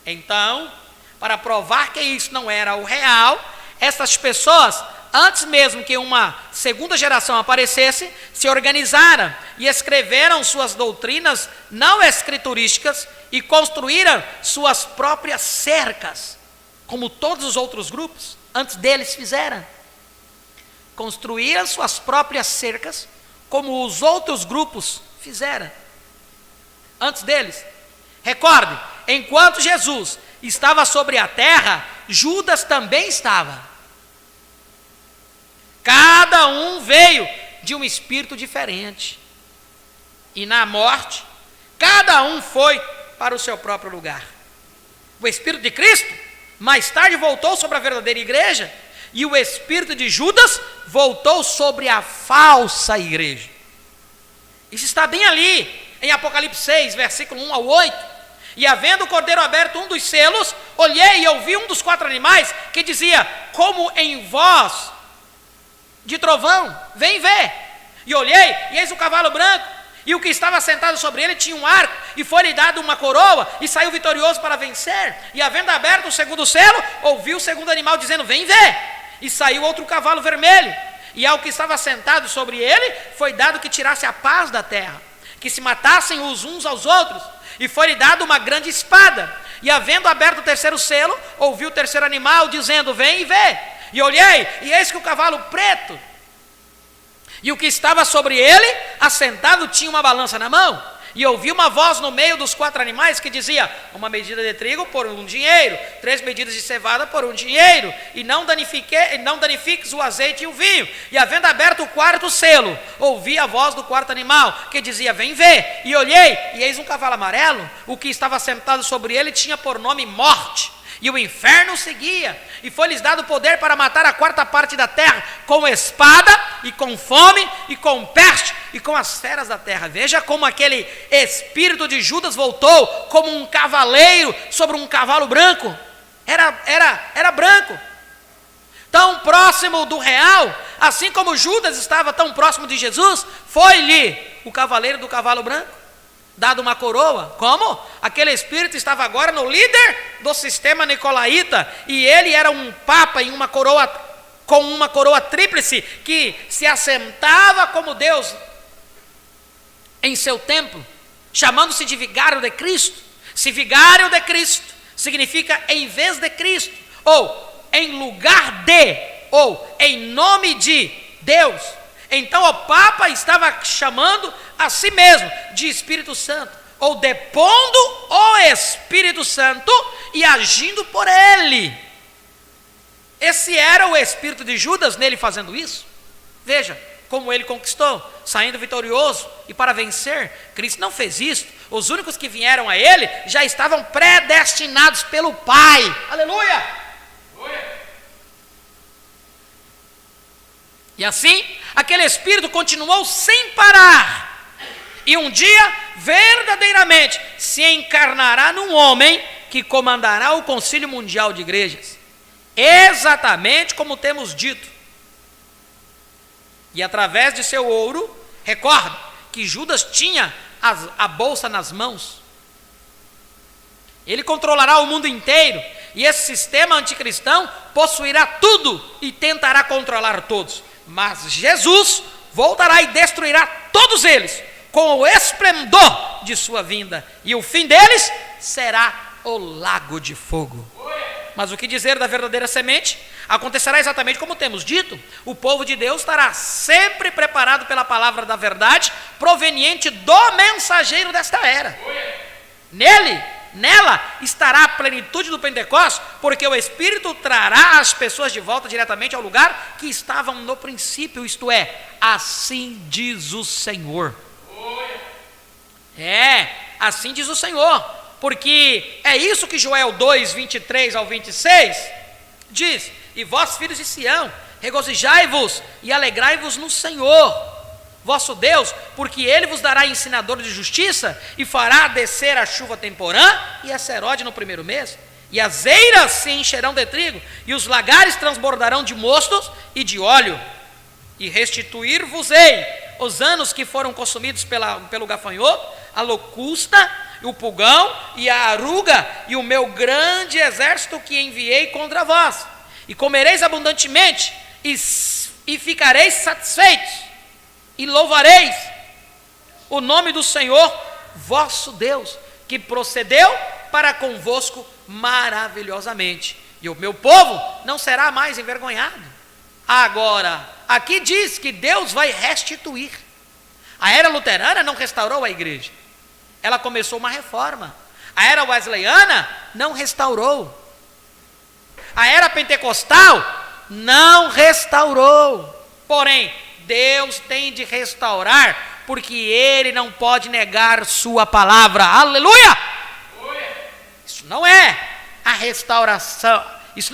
Então, para provar que isso não era o real, essas pessoas, antes mesmo que uma segunda geração aparecesse, se organizaram e escreveram suas doutrinas não escriturísticas e construíram suas próprias cercas, como todos os outros grupos antes deles fizeram. Construíram suas próprias cercas, como os outros grupos fizeram antes deles. Recorde, enquanto Jesus estava sobre a terra, Judas também estava. Cada um veio de um espírito diferente. E na morte, cada um foi para o seu próprio lugar. O Espírito de Cristo, mais tarde, voltou sobre a verdadeira igreja, e o Espírito de Judas voltou sobre a falsa igreja. Isso está bem ali, em Apocalipse 6, versículo 1 ao 8. E havendo o cordeiro aberto um dos selos, olhei e ouvi um dos 4 animais que dizia, como em voz de trovão, vem ver. E olhei, e eis um cavalo branco, e o que estava sentado sobre ele tinha um arco, e foi-lhe dado uma coroa, e saiu vitorioso para vencer. E havendo aberto o segundo selo, ouvi o segundo animal dizendo, vem ver. E saiu outro cavalo vermelho, e ao que estava sentado sobre ele, foi dado que tirasse a paz da terra, que se matassem os uns aos outros, e foi-lhe dado uma grande espada. E havendo aberto o terceiro selo, ouvi o terceiro animal dizendo, vem e vê. E olhei, e eis que o cavalo preto, e o que estava sobre ele, assentado, tinha uma balança na mão. E ouvi uma voz no meio dos 4 animais que dizia, uma medida de trigo por 1 dinheiro, 3 medidas de cevada por 1 dinheiro, e não danifiques o azeite e o vinho. E havendo aberto o 4º selo, ouvi a voz do 4º animal, que dizia, vem ver. E olhei, e eis um cavalo amarelo, o que estava sentado sobre ele tinha por nome Morte. E o inferno seguia, e foi-lhes dado poder para matar a 4ª parte da terra, com espada, e com fome, e com peste, e com as feras da terra. Veja como aquele espírito de Judas voltou, como um cavaleiro sobre um cavalo branco. Era branco, tão próximo do real, assim como Judas estava tão próximo de Jesus, foi-lhe o cavaleiro do cavalo branco dado uma coroa. Como? Aquele espírito estava agora no líder do sistema nicolaíta, e ele era um papa em uma coroa, com uma coroa tríplice, que se assentava como Deus em seu templo, chamando-se de vigário de Cristo. Se vigário de Cristo significa em vez de Cristo, ou em lugar de ou em nome de Deus. Então o Papa estava chamando a si mesmo de Espírito Santo, ou depondo o Espírito Santo e agindo por ele. Esse era o espírito de Judas nele fazendo isso. Veja como ele conquistou, saindo vitorioso e para vencer. Cristo não fez isso. Os únicos que vieram a ele já estavam predestinados pelo Pai. Aleluia! E assim, aquele espírito continuou sem parar. E um dia, verdadeiramente, se encarnará num homem que comandará o Concílio Mundial de Igrejas. Exatamente como temos dito. E através de seu ouro, recorda que Judas tinha a bolsa nas mãos. Ele controlará o mundo inteiro. E esse sistema anticristão possuirá tudo e tentará controlar todos. Mas Jesus voltará e destruirá todos eles com o esplendor de sua vinda. E o fim deles será o lago de fogo. Mas o que dizer da verdadeira semente? Acontecerá exatamente como temos dito. O povo de Deus estará sempre preparado pela palavra da verdade, proveniente do mensageiro desta era. Nela estará a plenitude do Pentecostes, porque o Espírito trará as pessoas de volta diretamente ao lugar que estavam no princípio, isto é, assim diz o Senhor. Assim diz o Senhor, porque é isso que Joel 2, 23 ao 26 diz: e vós, filhos de Sião, regozijai-vos e alegrai-vos no Senhor, vosso Deus, porque Ele vos dará ensinador de justiça, e fará descer a chuva temporã e a serode no primeiro mês, e as eiras se encherão de trigo, e os lagares transbordarão de mostos e de óleo, e restituir-vos-ei os anos que foram consumidos pelo gafanhoto, a locusta, o pulgão e a aruga, e o meu grande exército que enviei contra vós, e comereis abundantemente, e ficareis satisfeitos, e louvareis o nome do Senhor vosso Deus, que procedeu para convosco maravilhosamente, e o meu povo não será mais envergonhado. Agora, aqui diz que Deus vai restituir. A era luterana não restaurou a igreja, ela começou uma reforma. A era wesleyana não restaurou. A era pentecostal não restaurou. Porém, Deus tem de restaurar, porque Ele não pode negar sua palavra. Aleluia! Isso não é a restauração. Isto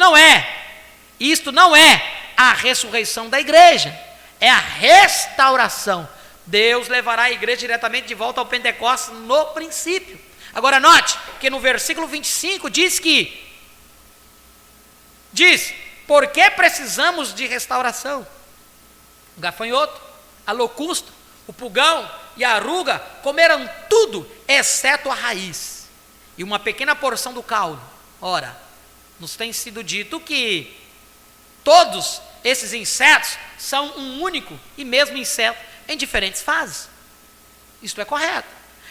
não é a ressurreição da igreja. É a restauração. Deus levará a igreja diretamente de volta ao Pentecostes no princípio. Agora note que no versículo 25 diz, por que precisamos de restauração? O gafanhoto, a locusta, o pulgão e a aruga comeram tudo, exceto a raiz e uma pequena porção do caule. Ora, nos tem sido dito que todos esses insetos são um único e mesmo inseto em diferentes fases. Isto é correto.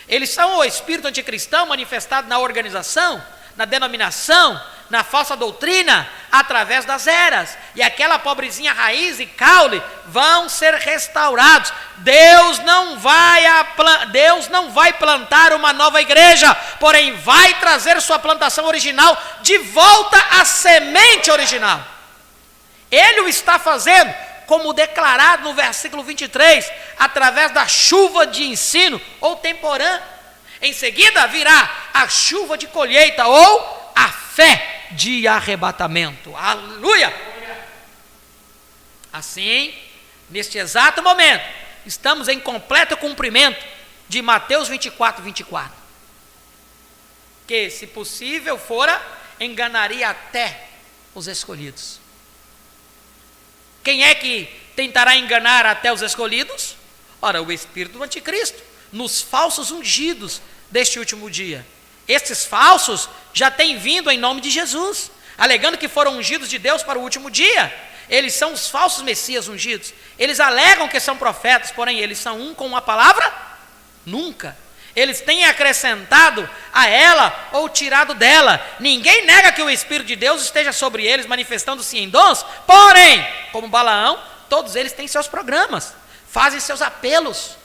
Eles são o espírito anticristão manifestado na organização, na denominação, na falsa doutrina, através das eras. E aquela pobrezinha raiz e caule vão ser restaurados. Deus não vai plantar uma nova igreja, porém vai trazer sua plantação original de volta à semente original. Ele o está fazendo, como declarado no versículo 23, através da chuva de ensino ou temporã. Em seguida virá a chuva de colheita ou a fé de arrebatamento. Aleluia! Assim, neste exato momento, estamos em completo cumprimento de Mateus 24, 24. Que, se possível fora, enganaria até os escolhidos. Quem é que tentará enganar até os escolhidos? Ora, o espírito do anticristo, nos falsos ungidos deste último dia. Estes falsos já têm vindo em nome de Jesus, alegando que foram ungidos de Deus para o último dia. Eles são os falsos messias ungidos. Eles alegam que são profetas, porém eles são um com uma palavra? Nunca. Eles têm acrescentado a ela ou tirado dela. Ninguém nega que o Espírito de Deus esteja sobre eles, manifestando-se em dons. Porém, como Balaão, todos eles têm seus programas, fazem seus apelos.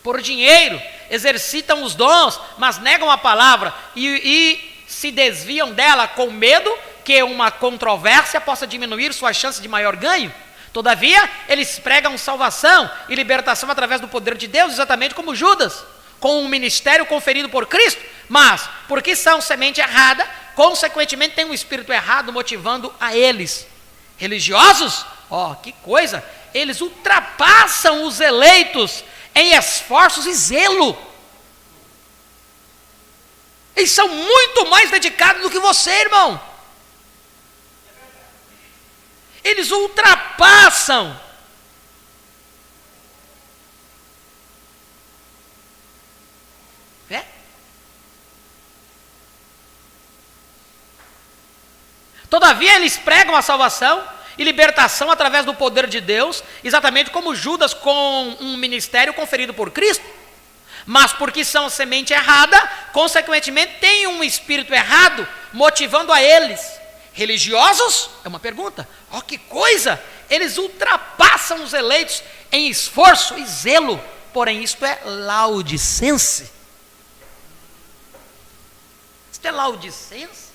Por dinheiro, exercitam os dons, mas negam a palavra e se desviam dela com medo que uma controvérsia possa diminuir suas chances de maior ganho. Todavia, eles pregam salvação e libertação através do poder de Deus, exatamente como Judas, com um ministério conferido por Cristo, mas, porque são semente errada, consequentemente tem um espírito errado motivando a eles. Religiosos, que coisa, eles ultrapassam os eleitos em esforços e zelo. Eles são muito mais dedicados do que você, irmão. Eles ultrapassam. Todavia, eles pregam a salvação e libertação através do poder de Deus, exatamente como Judas com um ministério conferido por Cristo. Mas porque são semente errada, consequentemente tem um espírito errado motivando a eles. Religiosos? É uma pergunta. Que coisa! Eles ultrapassam os eleitos em esforço e zelo. Porém, isto é laudicense. Isto é laudicense?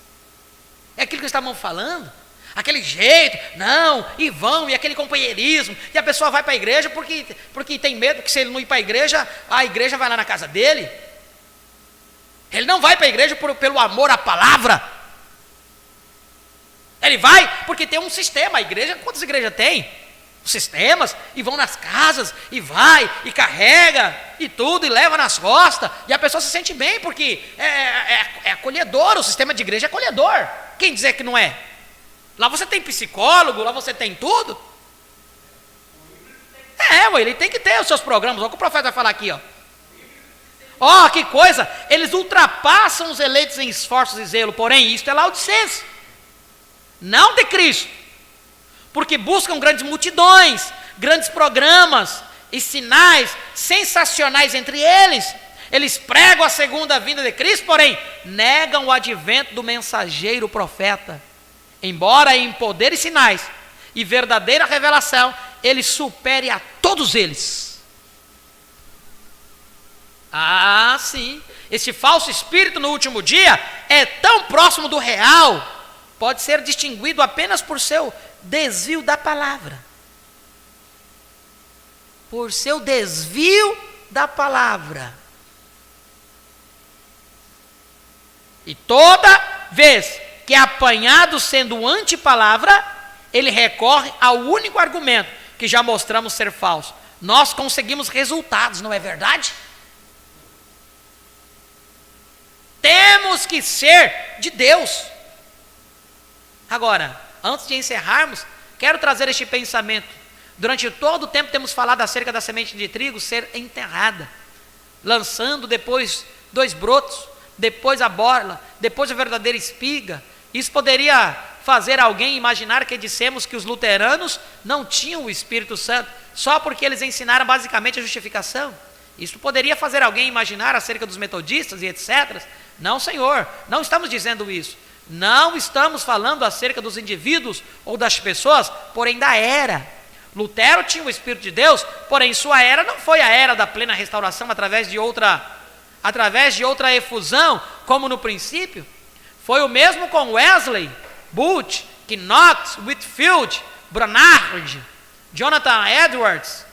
É aquilo que estavam falando? Aquele jeito, não, e vão, e aquele companheirismo, e a pessoa vai para a igreja porque tem medo que se ele não ir para a igreja vai lá na casa dele. Ele não vai para a igreja pelo amor à palavra. Ele vai porque tem um sistema. A igreja, quantas igrejas tem? Sistemas, e vão nas casas, e vai, e carrega, e tudo, e leva nas costas, e a pessoa se sente bem, porque é acolhedor, o sistema de igreja é acolhedor. Quem dizer que não é? Lá você tem psicólogo, lá você tem tudo. Ele tem que ter os seus programas. Olha o que o profeta vai falar aqui, que coisa, eles ultrapassam os eleitos em esforços e zelo, porém isto é laudicense, não de Cristo, porque buscam grandes multidões, grandes programas e sinais sensacionais entre eles. Eles pregam a segunda vinda de Cristo, porém negam o advento do mensageiro profeta. Embora em poder e sinais e verdadeira revelação, ele supere a todos eles. Sim, esse falso espírito no último dia é tão próximo do real, pode ser distinguido apenas por seu desvio da palavra. Por seu desvio da palavra. E toda vez que é apanhado sendo antipalavra, ele recorre ao único argumento que já mostramos ser falso. Nós conseguimos resultados, não é verdade? Temos que ser de Deus. Agora, antes de encerrarmos, quero trazer este pensamento. Durante todo o tempo temos falado acerca da semente de trigo ser enterrada, lançando depois 2 brotos, depois a borla, depois a verdadeira espiga. Isso poderia fazer alguém imaginar que dissemos que os luteranos não tinham o Espírito Santo, só porque eles ensinaram basicamente a justificação. Isso poderia fazer alguém imaginar acerca dos metodistas e etc. Não, Senhor, não estamos dizendo isso. Não estamos falando acerca dos indivíduos ou das pessoas, porém da era. Lutero tinha o Espírito de Deus, porém sua era não foi a era da plena restauração através de outra efusão, como no princípio. Foi o mesmo com Wesley, Butch, Knox, Whitfield, Branham, Jonathan Edwards,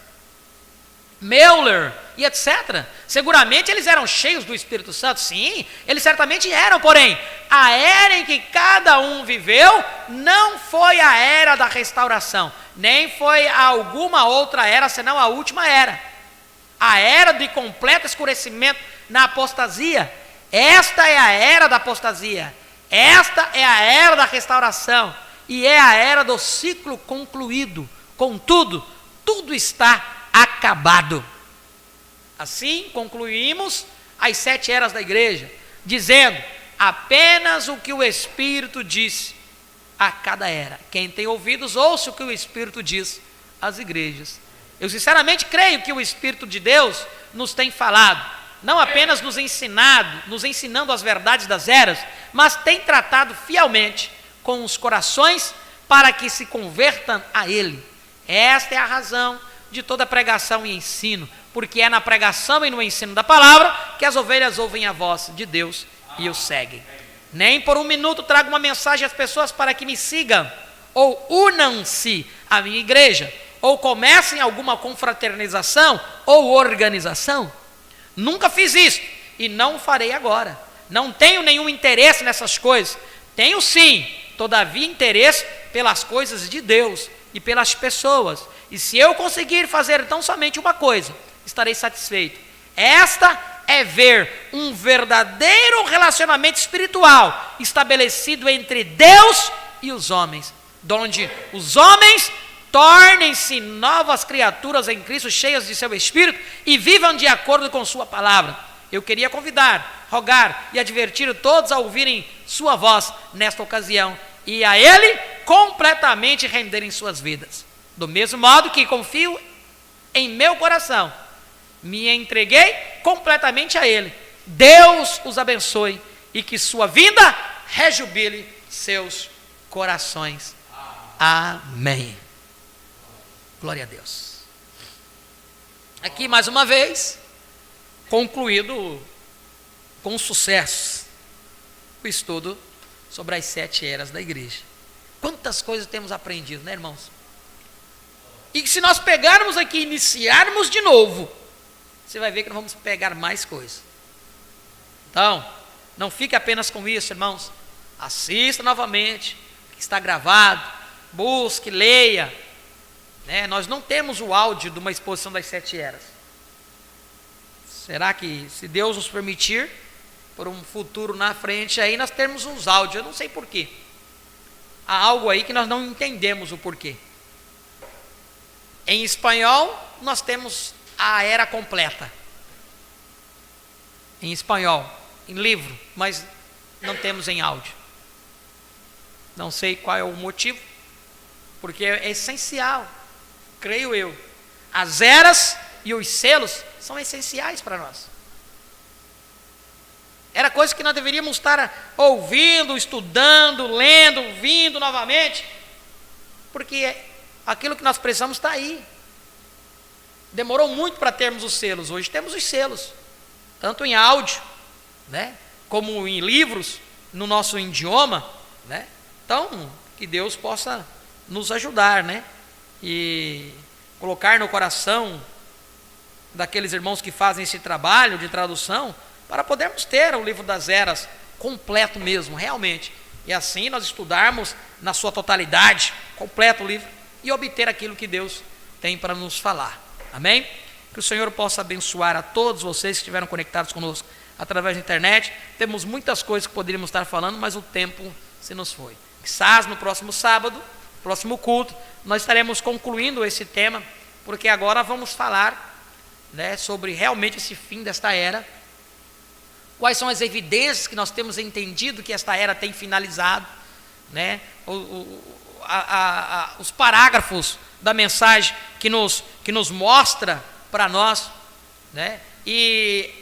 Mueller e etc. Seguramente eles eram cheios do Espírito Santo, sim, eles certamente eram, porém, a era em que cada um viveu não foi a era da restauração, nem foi alguma outra era, senão a última era. A era de completo escurecimento na apostasia. Esta é a era da apostasia. Esta é a era da restauração. E é a era do ciclo concluído. Contudo, tudo está acabado. Assim concluímos as 7 eras da igreja, dizendo apenas o que o Espírito disse a cada era. Quem tem ouvidos, ouça o que o Espírito diz às igrejas. Eu sinceramente creio que o Espírito de Deus nos tem falado, não apenas nos ensinando as verdades das eras, mas tem tratado fielmente com os corações para que se convertam a Ele. Esta é a razão de toda pregação e ensino, porque é na pregação e no ensino da palavra que as ovelhas ouvem a voz de Deus e o seguem. Nem por um minuto trago uma mensagem às pessoas para que me sigam, ou unam-se à minha igreja, ou comecem alguma confraternização ou organização. Nunca fiz isso e não farei agora. Não tenho nenhum interesse nessas coisas. Tenho sim, todavia, interesse pelas coisas de Deus e pelas pessoas. E se eu conseguir fazer tão somente uma coisa, estarei satisfeito. Esta é ver um verdadeiro relacionamento espiritual estabelecido entre Deus e os homens, onde os homens tornem-se novas criaturas em Cristo, cheias de seu Espírito, e vivam de acordo com sua palavra. Eu queria convidar, rogar e advertir todos a ouvirem sua voz nesta ocasião, e a Ele completamente renderem suas vidas. Do mesmo modo que confio em meu coração, me entreguei completamente a Ele. Deus os abençoe e que sua vinda rejubile seus corações. Amém. Glória a Deus. Aqui mais uma vez, concluído com sucesso o estudo sobre as 7 eras da igreja. Quantas coisas temos aprendido, né, irmãos? E se nós pegarmos aqui e iniciarmos de novo, você vai ver que nós vamos pegar mais coisas. Então, não fique apenas com isso, irmãos. Assista novamente, que está gravado, busque, leia. Nós não temos o áudio de uma exposição das 7 eras. Será que, se Deus nos permitir, por um futuro na frente, aí nós temos uns áudios, eu não sei porquê. Há algo aí que nós não entendemos o porquê. Em espanhol, nós temos a era completa. Em espanhol, em livro, mas não temos em áudio. Não sei qual é o motivo, porque é essencial, creio eu. As eras e os selos são essenciais para nós. Era coisa que nós deveríamos estar ouvindo, estudando, lendo, ouvindo novamente, porque aquilo que nós precisamos está aí. Demorou muito para termos os selos. Hoje temos os selos, tanto em áudio, como em livros, no nosso idioma, Então, que Deus possa nos ajudar, e colocar no coração daqueles irmãos que fazem esse trabalho de tradução, para podermos ter o livro das eras completo mesmo, realmente, e assim nós estudarmos na sua totalidade, completo o livro, e obter aquilo que Deus tem para nos falar. Amém? Que o Senhor possa abençoar a todos vocês que estiveram conectados conosco através da internet. Temos muitas coisas que poderíamos estar falando, mas o tempo se nos foi. Quizás no próximo sábado, próximo culto, nós estaremos concluindo esse tema, porque agora vamos falar sobre realmente esse fim desta era. Quais são as evidências que nós temos entendido que esta era tem finalizado, os parágrafos da mensagem que nos mostra para nós, e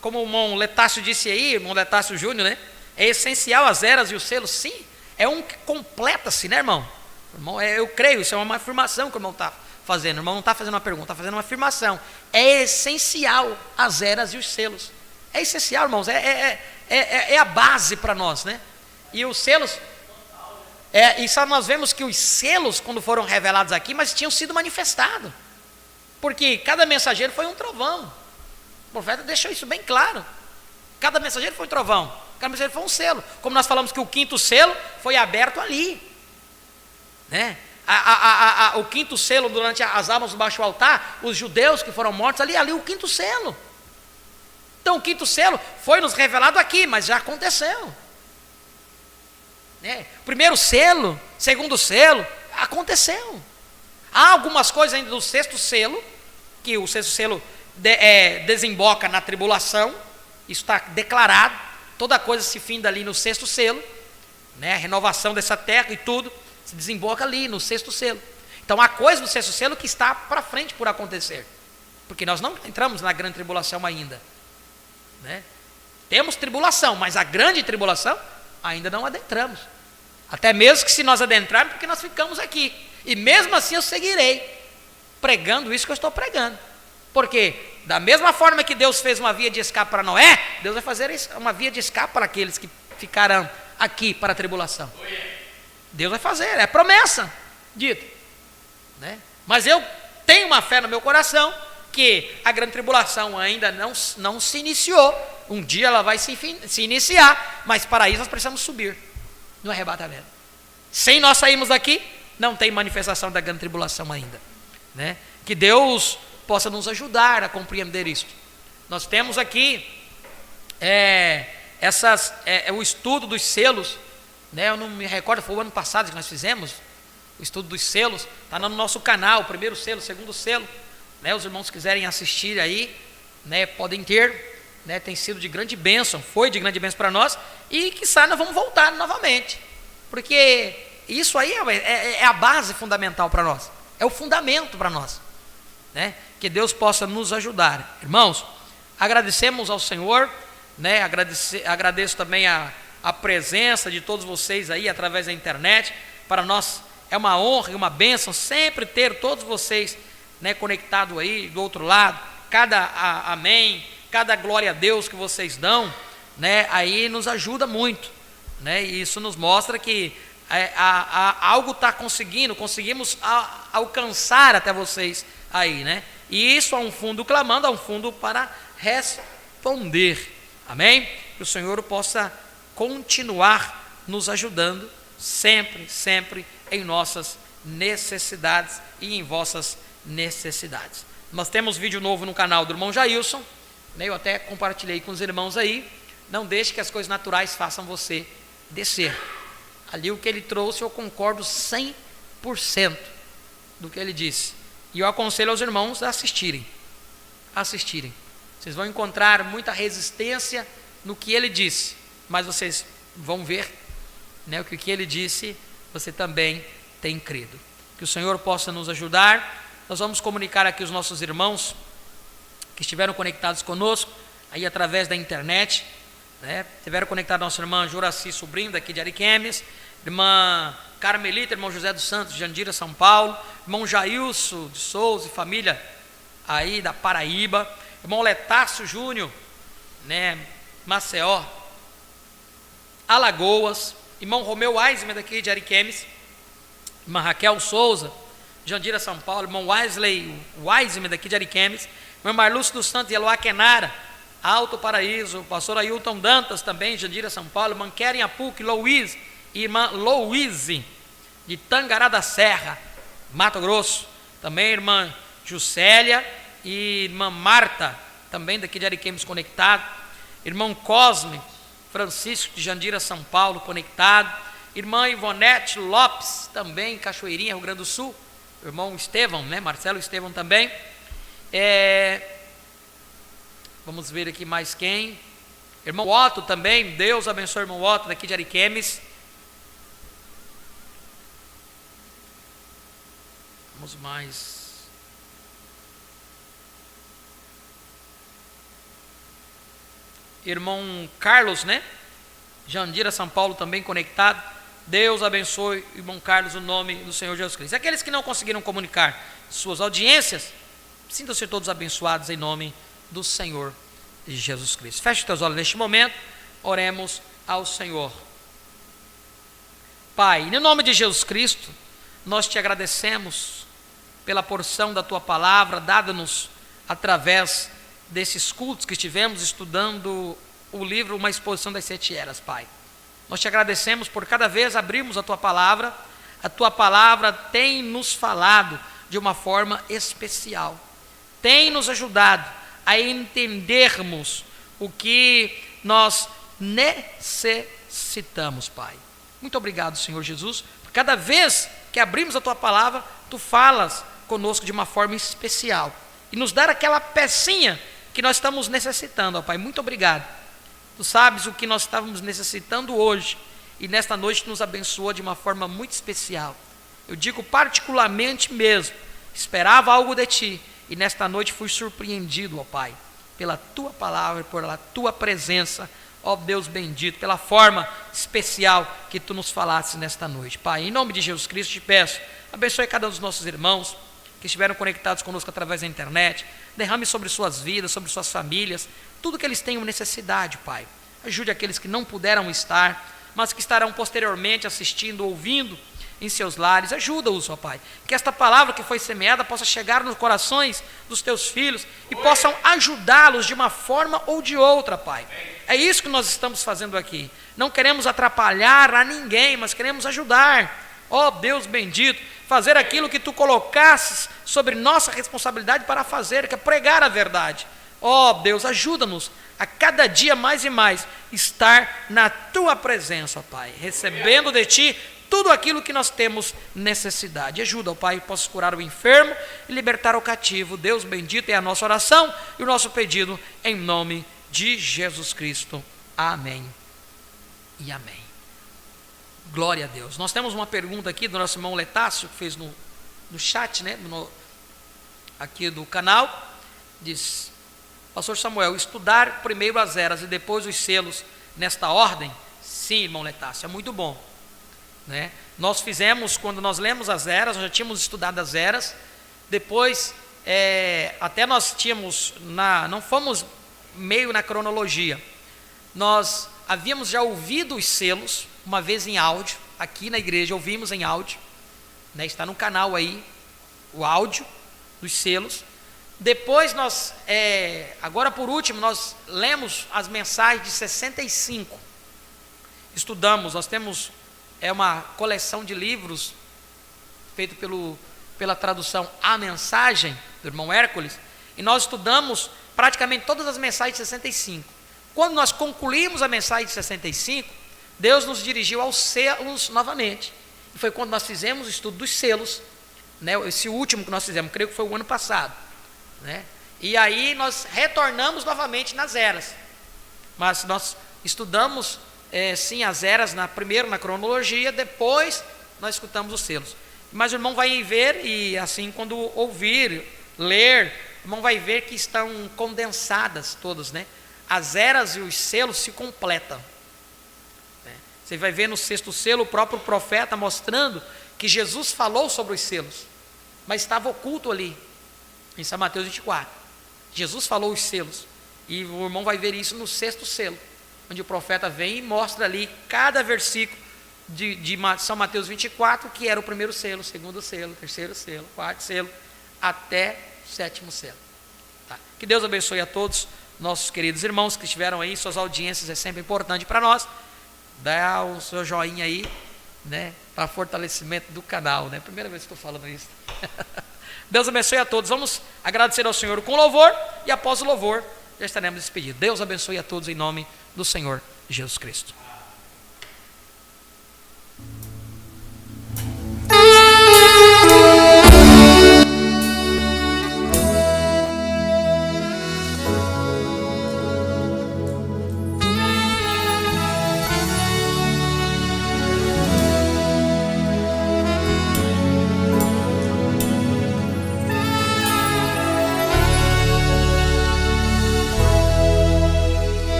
como o irmão Letácio disse aí, o irmão Letácio Júnior, é essencial as eras e os selos, sim, é um que completa-se, irmão? Irmão, eu creio, isso é uma afirmação que o irmão está fazendo, o irmão não está fazendo uma pergunta, está fazendo uma afirmação. É essencial as eras e os selos, é essencial, irmãos, é a base para nós, E os selos, e só nós vemos que os selos, quando foram revelados aqui, mas tinham sido manifestados, porque cada mensageiro foi um trovão. O profeta deixou isso bem claro. Cada mensageiro foi um trovão, cada mensageiro foi um selo. Como nós falamos que o 5º selo foi aberto ali, o 5º selo, durante as almas do baixo altar, os judeus que foram mortos ali o 5º selo. Então o 5º selo foi nos revelado aqui, mas já aconteceu. Primeiro selo, segundo selo, aconteceu. Há algumas coisas ainda do 6º selo, que o 6º selo desemboca na tribulação, isso está declarado, toda coisa se finda ali no 6º selo, a renovação dessa terra e tudo, se desemboca ali no 6º selo. Então há coisas no sexto selo que está para frente por acontecer, porque nós não entramos na grande tribulação ainda, né? Temos tribulação, mas a grande tribulação ainda não adentramos. Até mesmo que se nós adentrarmos, porque nós ficamos aqui. E mesmo assim eu seguirei pregando isso que eu estou pregando. Porque da mesma forma que Deus fez uma via de escape para Noé, Deus vai fazer uma via de escape para aqueles que ficarão aqui para a tribulação. Deus vai fazer, é promessa dita, né? Mas eu tenho uma fé no meu coração que a grande tribulação ainda não se iniciou. Um dia ela vai se iniciar, mas para isso nós precisamos subir no arrebatamento. Sem nós sairmos daqui, não tem manifestação da grande tribulação ainda, né? Que Deus possa nos ajudar a compreender isso. Nós temos aqui o estudo dos selos, né? Eu não me recordo, foi o ano passado que nós fizemos o estudo dos selos, está no nosso canal, o primeiro selo, o segundo selo, né? Os irmãos que quiserem assistir aí, né, podem ter, né? Tem sido de grande bênção, foi de grande bênção para nós, e quiçá nós vamos voltar novamente, porque isso aí é a base fundamental para nós, é o fundamento para nós, né? Que Deus possa nos ajudar. Irmãos, agradecemos ao Senhor, né? Agradeço também a presença de todos vocês aí através da internet. Para nós é uma honra e uma bênção sempre ter todos vocês, né, conectados aí do outro lado. Cada amém, cada glória a Deus que vocês dão, né, aí nos ajuda muito, né? E isso nos mostra que algo está conseguimos alcançar até vocês aí, né? E isso há um fundo clamando, há um fundo para responder. Amém? Que o Senhor possa continuar nos ajudando sempre em nossas necessidades e em vossas necessidades. Nós temos vídeo novo no canal do irmão Jailson, né? Eu até compartilhei com os irmãos aí. Não deixe que as coisas naturais façam você descer. Ali o que ele trouxe, eu concordo 100% do que ele disse. E eu aconselho aos irmãos a assistirem. Vocês vão encontrar muita resistência no que ele disse, mas vocês vão ver, né, o que ele disse, você também tem crido. Que o Senhor possa nos ajudar. Nós vamos comunicar aqui os nossos irmãos que estiveram conectados conosco, aí através da internet, né? Estiveram conectados nossa irmã Juraci Sobrinho, daqui de Ariquemes, irmã Carmelita, irmão José dos Santos, de Jandira, São Paulo, irmão Jailson de Souza e família aí da Paraíba, irmão Letácio Júnior, né, Maceió, Alagoas, irmão Romeu Weisman, daqui de Ariquemes, irmã Raquel Souza, Jandira, São Paulo, irmão Wesley Weisman, daqui de Ariquemes, irmão Marlúcio dos Santos, de Eloá Quenara, Alto Paraíso, pastor Ailton Dantas, também, Jandira, São Paulo, irmã Keren Apuc, Louise, irmã Louise, de Tangará da Serra, Mato Grosso, também irmã Juscelia e irmã Marta, também daqui de Ariquemes, conectado, irmão Cosme Francisco, de Jandira, São Paulo, conectado, irmã Ivonete Lopes, também Cachoeirinha, Rio Grande do Sul, irmão Estevão, né, Marcelo Estevão também, vamos ver aqui mais quem, irmão Otto também, Deus abençoe o irmão Otto, daqui de Ariquemes. Vamos mais. Irmão Carlos, né? Jandira, São Paulo, também conectado. Deus abençoe, irmão Carlos, o nome do Senhor Jesus Cristo. E aqueles que não conseguiram comunicar suas audiências, sintam-se todos abençoados em nome do Senhor Jesus Cristo. Feche os teus olhos neste momento, oremos ao Senhor. Pai, em nome de Jesus Cristo, nós te agradecemos pela porção da tua palavra dada-nos através desses cultos que estivemos estudando o livro Uma Exposição das 7 Eras, Pai. Nós te agradecemos por cada vez abrirmos a tua palavra tem nos falado de uma forma especial, tem nos ajudado a entendermos o que nós necessitamos, Pai. Muito obrigado, Senhor Jesus, por cada vez que abrimos a tua palavra, tu falas conosco de uma forma especial e nos dar aquela pecinha que nós estamos necessitando, ó Pai. Muito obrigado. Tu sabes o que nós estávamos necessitando hoje e nesta noite nos abençoou de uma forma muito especial. eu digo particularmente mesmo, esperava algo de Ti, e nesta noite fui surpreendido, ó Pai, pela Tua palavra, pela Tua presença, ó Deus bendito, pela forma especial que Tu nos falasses nesta noite. Pai, em nome de Jesus Cristo te peço, abençoe cada um dos nossos irmãos que estiveram conectados conosco através da internet, derrame sobre suas vidas, sobre suas famílias, tudo que eles tenham necessidade, Pai. Ajude aqueles que não puderam estar, mas que estarão posteriormente assistindo, ouvindo em seus lares. Ajuda-os, ó Pai, que esta palavra que foi semeada possa chegar nos corações dos Teus filhos e possam ajudá-los de uma forma ou de outra, Pai. É isso que nós estamos fazendo aqui. Não queremos atrapalhar a ninguém, mas queremos ajudar. Ó Deus bendito, fazer aquilo que Tu colocasses sobre nossa responsabilidade para fazer, que é pregar a verdade. Ó Deus, ajuda-nos a cada dia mais e mais estar na Tua presença, ó Pai, recebendo de Ti tudo aquilo que nós temos necessidade. Ajuda, ó Pai, que possa curar o enfermo e libertar o cativo. Deus bendito, é a nossa oração e o nosso pedido em nome de Jesus Cristo. Amém e amém. Glória a Deus. Nós temos uma pergunta aqui do nosso irmão Letácio, que fez no chat, né, aqui do canal. Diz: Pastor Samuel, estudar primeiro as eras e depois os selos nesta ordem? Sim, irmão Letácio, é muito bom, né? Nós fizemos, quando nós lemos as eras, nós já tínhamos estudado as eras, depois até nós tínhamos, não fomos meio na cronologia, nós havíamos já ouvido os selos, uma vez em áudio, aqui na igreja ouvimos em áudio, né? Está no canal aí, o áudio dos selos. Depois nós, agora por último, nós lemos as mensagens de 65, estudamos, nós temos uma coleção de livros, feito pela tradução A Mensagem, do irmão Hércules, e nós estudamos praticamente todas as mensagens de 65, quando nós concluímos a mensagem de 65, Deus nos dirigiu aos selos novamente, e foi quando nós fizemos o estudo dos selos, né? Esse último que nós fizemos, creio que foi o ano passado, né? E aí nós retornamos novamente nas eras, mas nós estudamos sim as eras primeiro na cronologia, depois nós escutamos os selos. Mas o irmão vai ver, e assim quando ouvir, ler, o irmão vai ver que estão condensadas todas, né? As eras e os selos se completam, né? Você vai ver no 6º selo o próprio profeta mostrando que Jesus falou sobre os selos, mas estava oculto ali em São Mateus 24. Jesus falou os selos, e o irmão vai ver isso no 6º selo, onde o profeta vem e mostra ali cada versículo de São Mateus 24, que era o primeiro selo, o segundo selo, o terceiro selo, o quarto selo, até o 7º selo. Tá? Que Deus abençoe a todos nossos queridos irmãos que estiveram aí. Suas audiências é sempre importante para nós. Dá o seu joinha aí, né, para fortalecimento do canal, né? Primeira vez que estou falando isso. Deus abençoe a todos. Vamos agradecer ao Senhor com louvor, e após o louvor já estaremos despedidos. Deus abençoe a todos em nome do Senhor Jesus Cristo.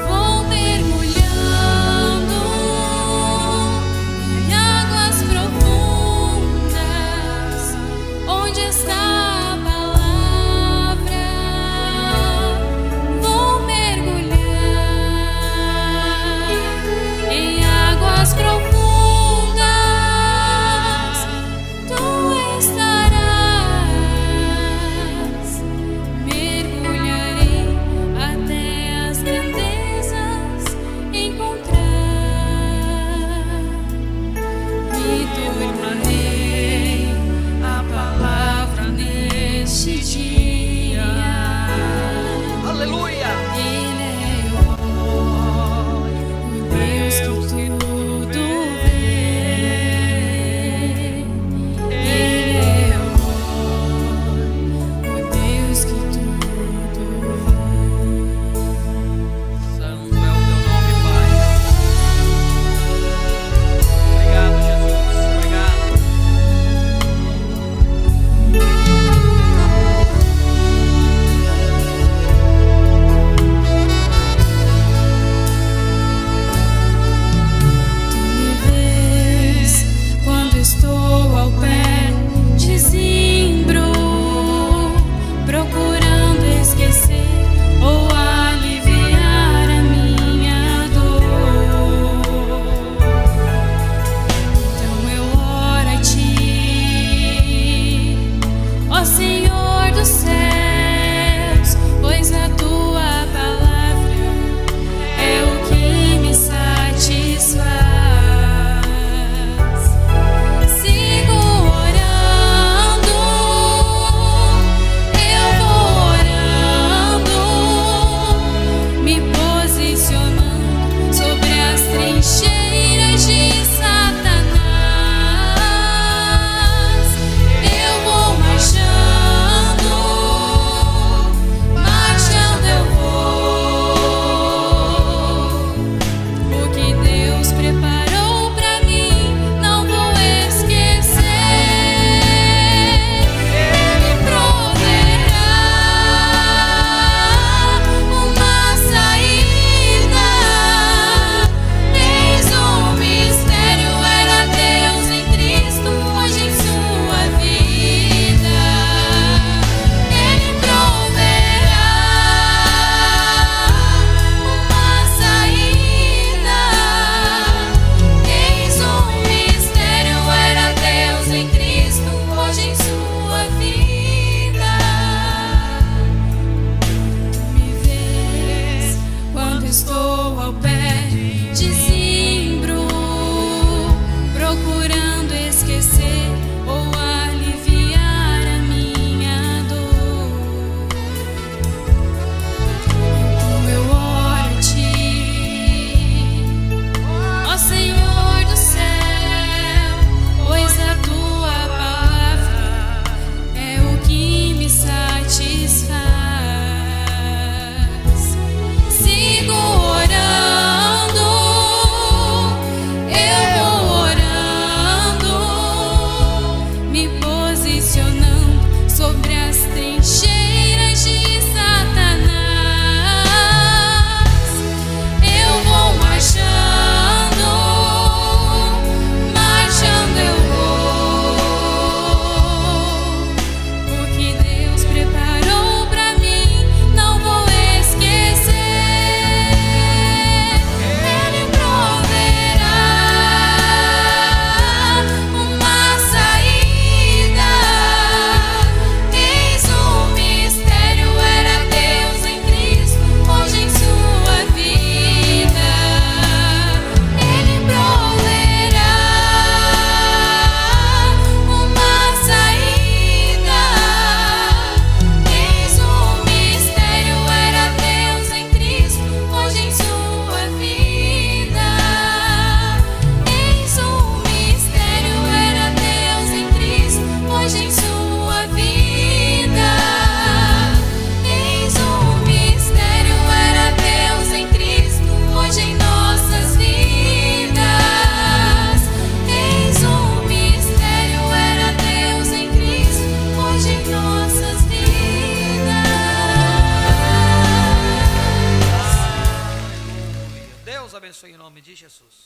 Voltei abençoe em nome de Jesus.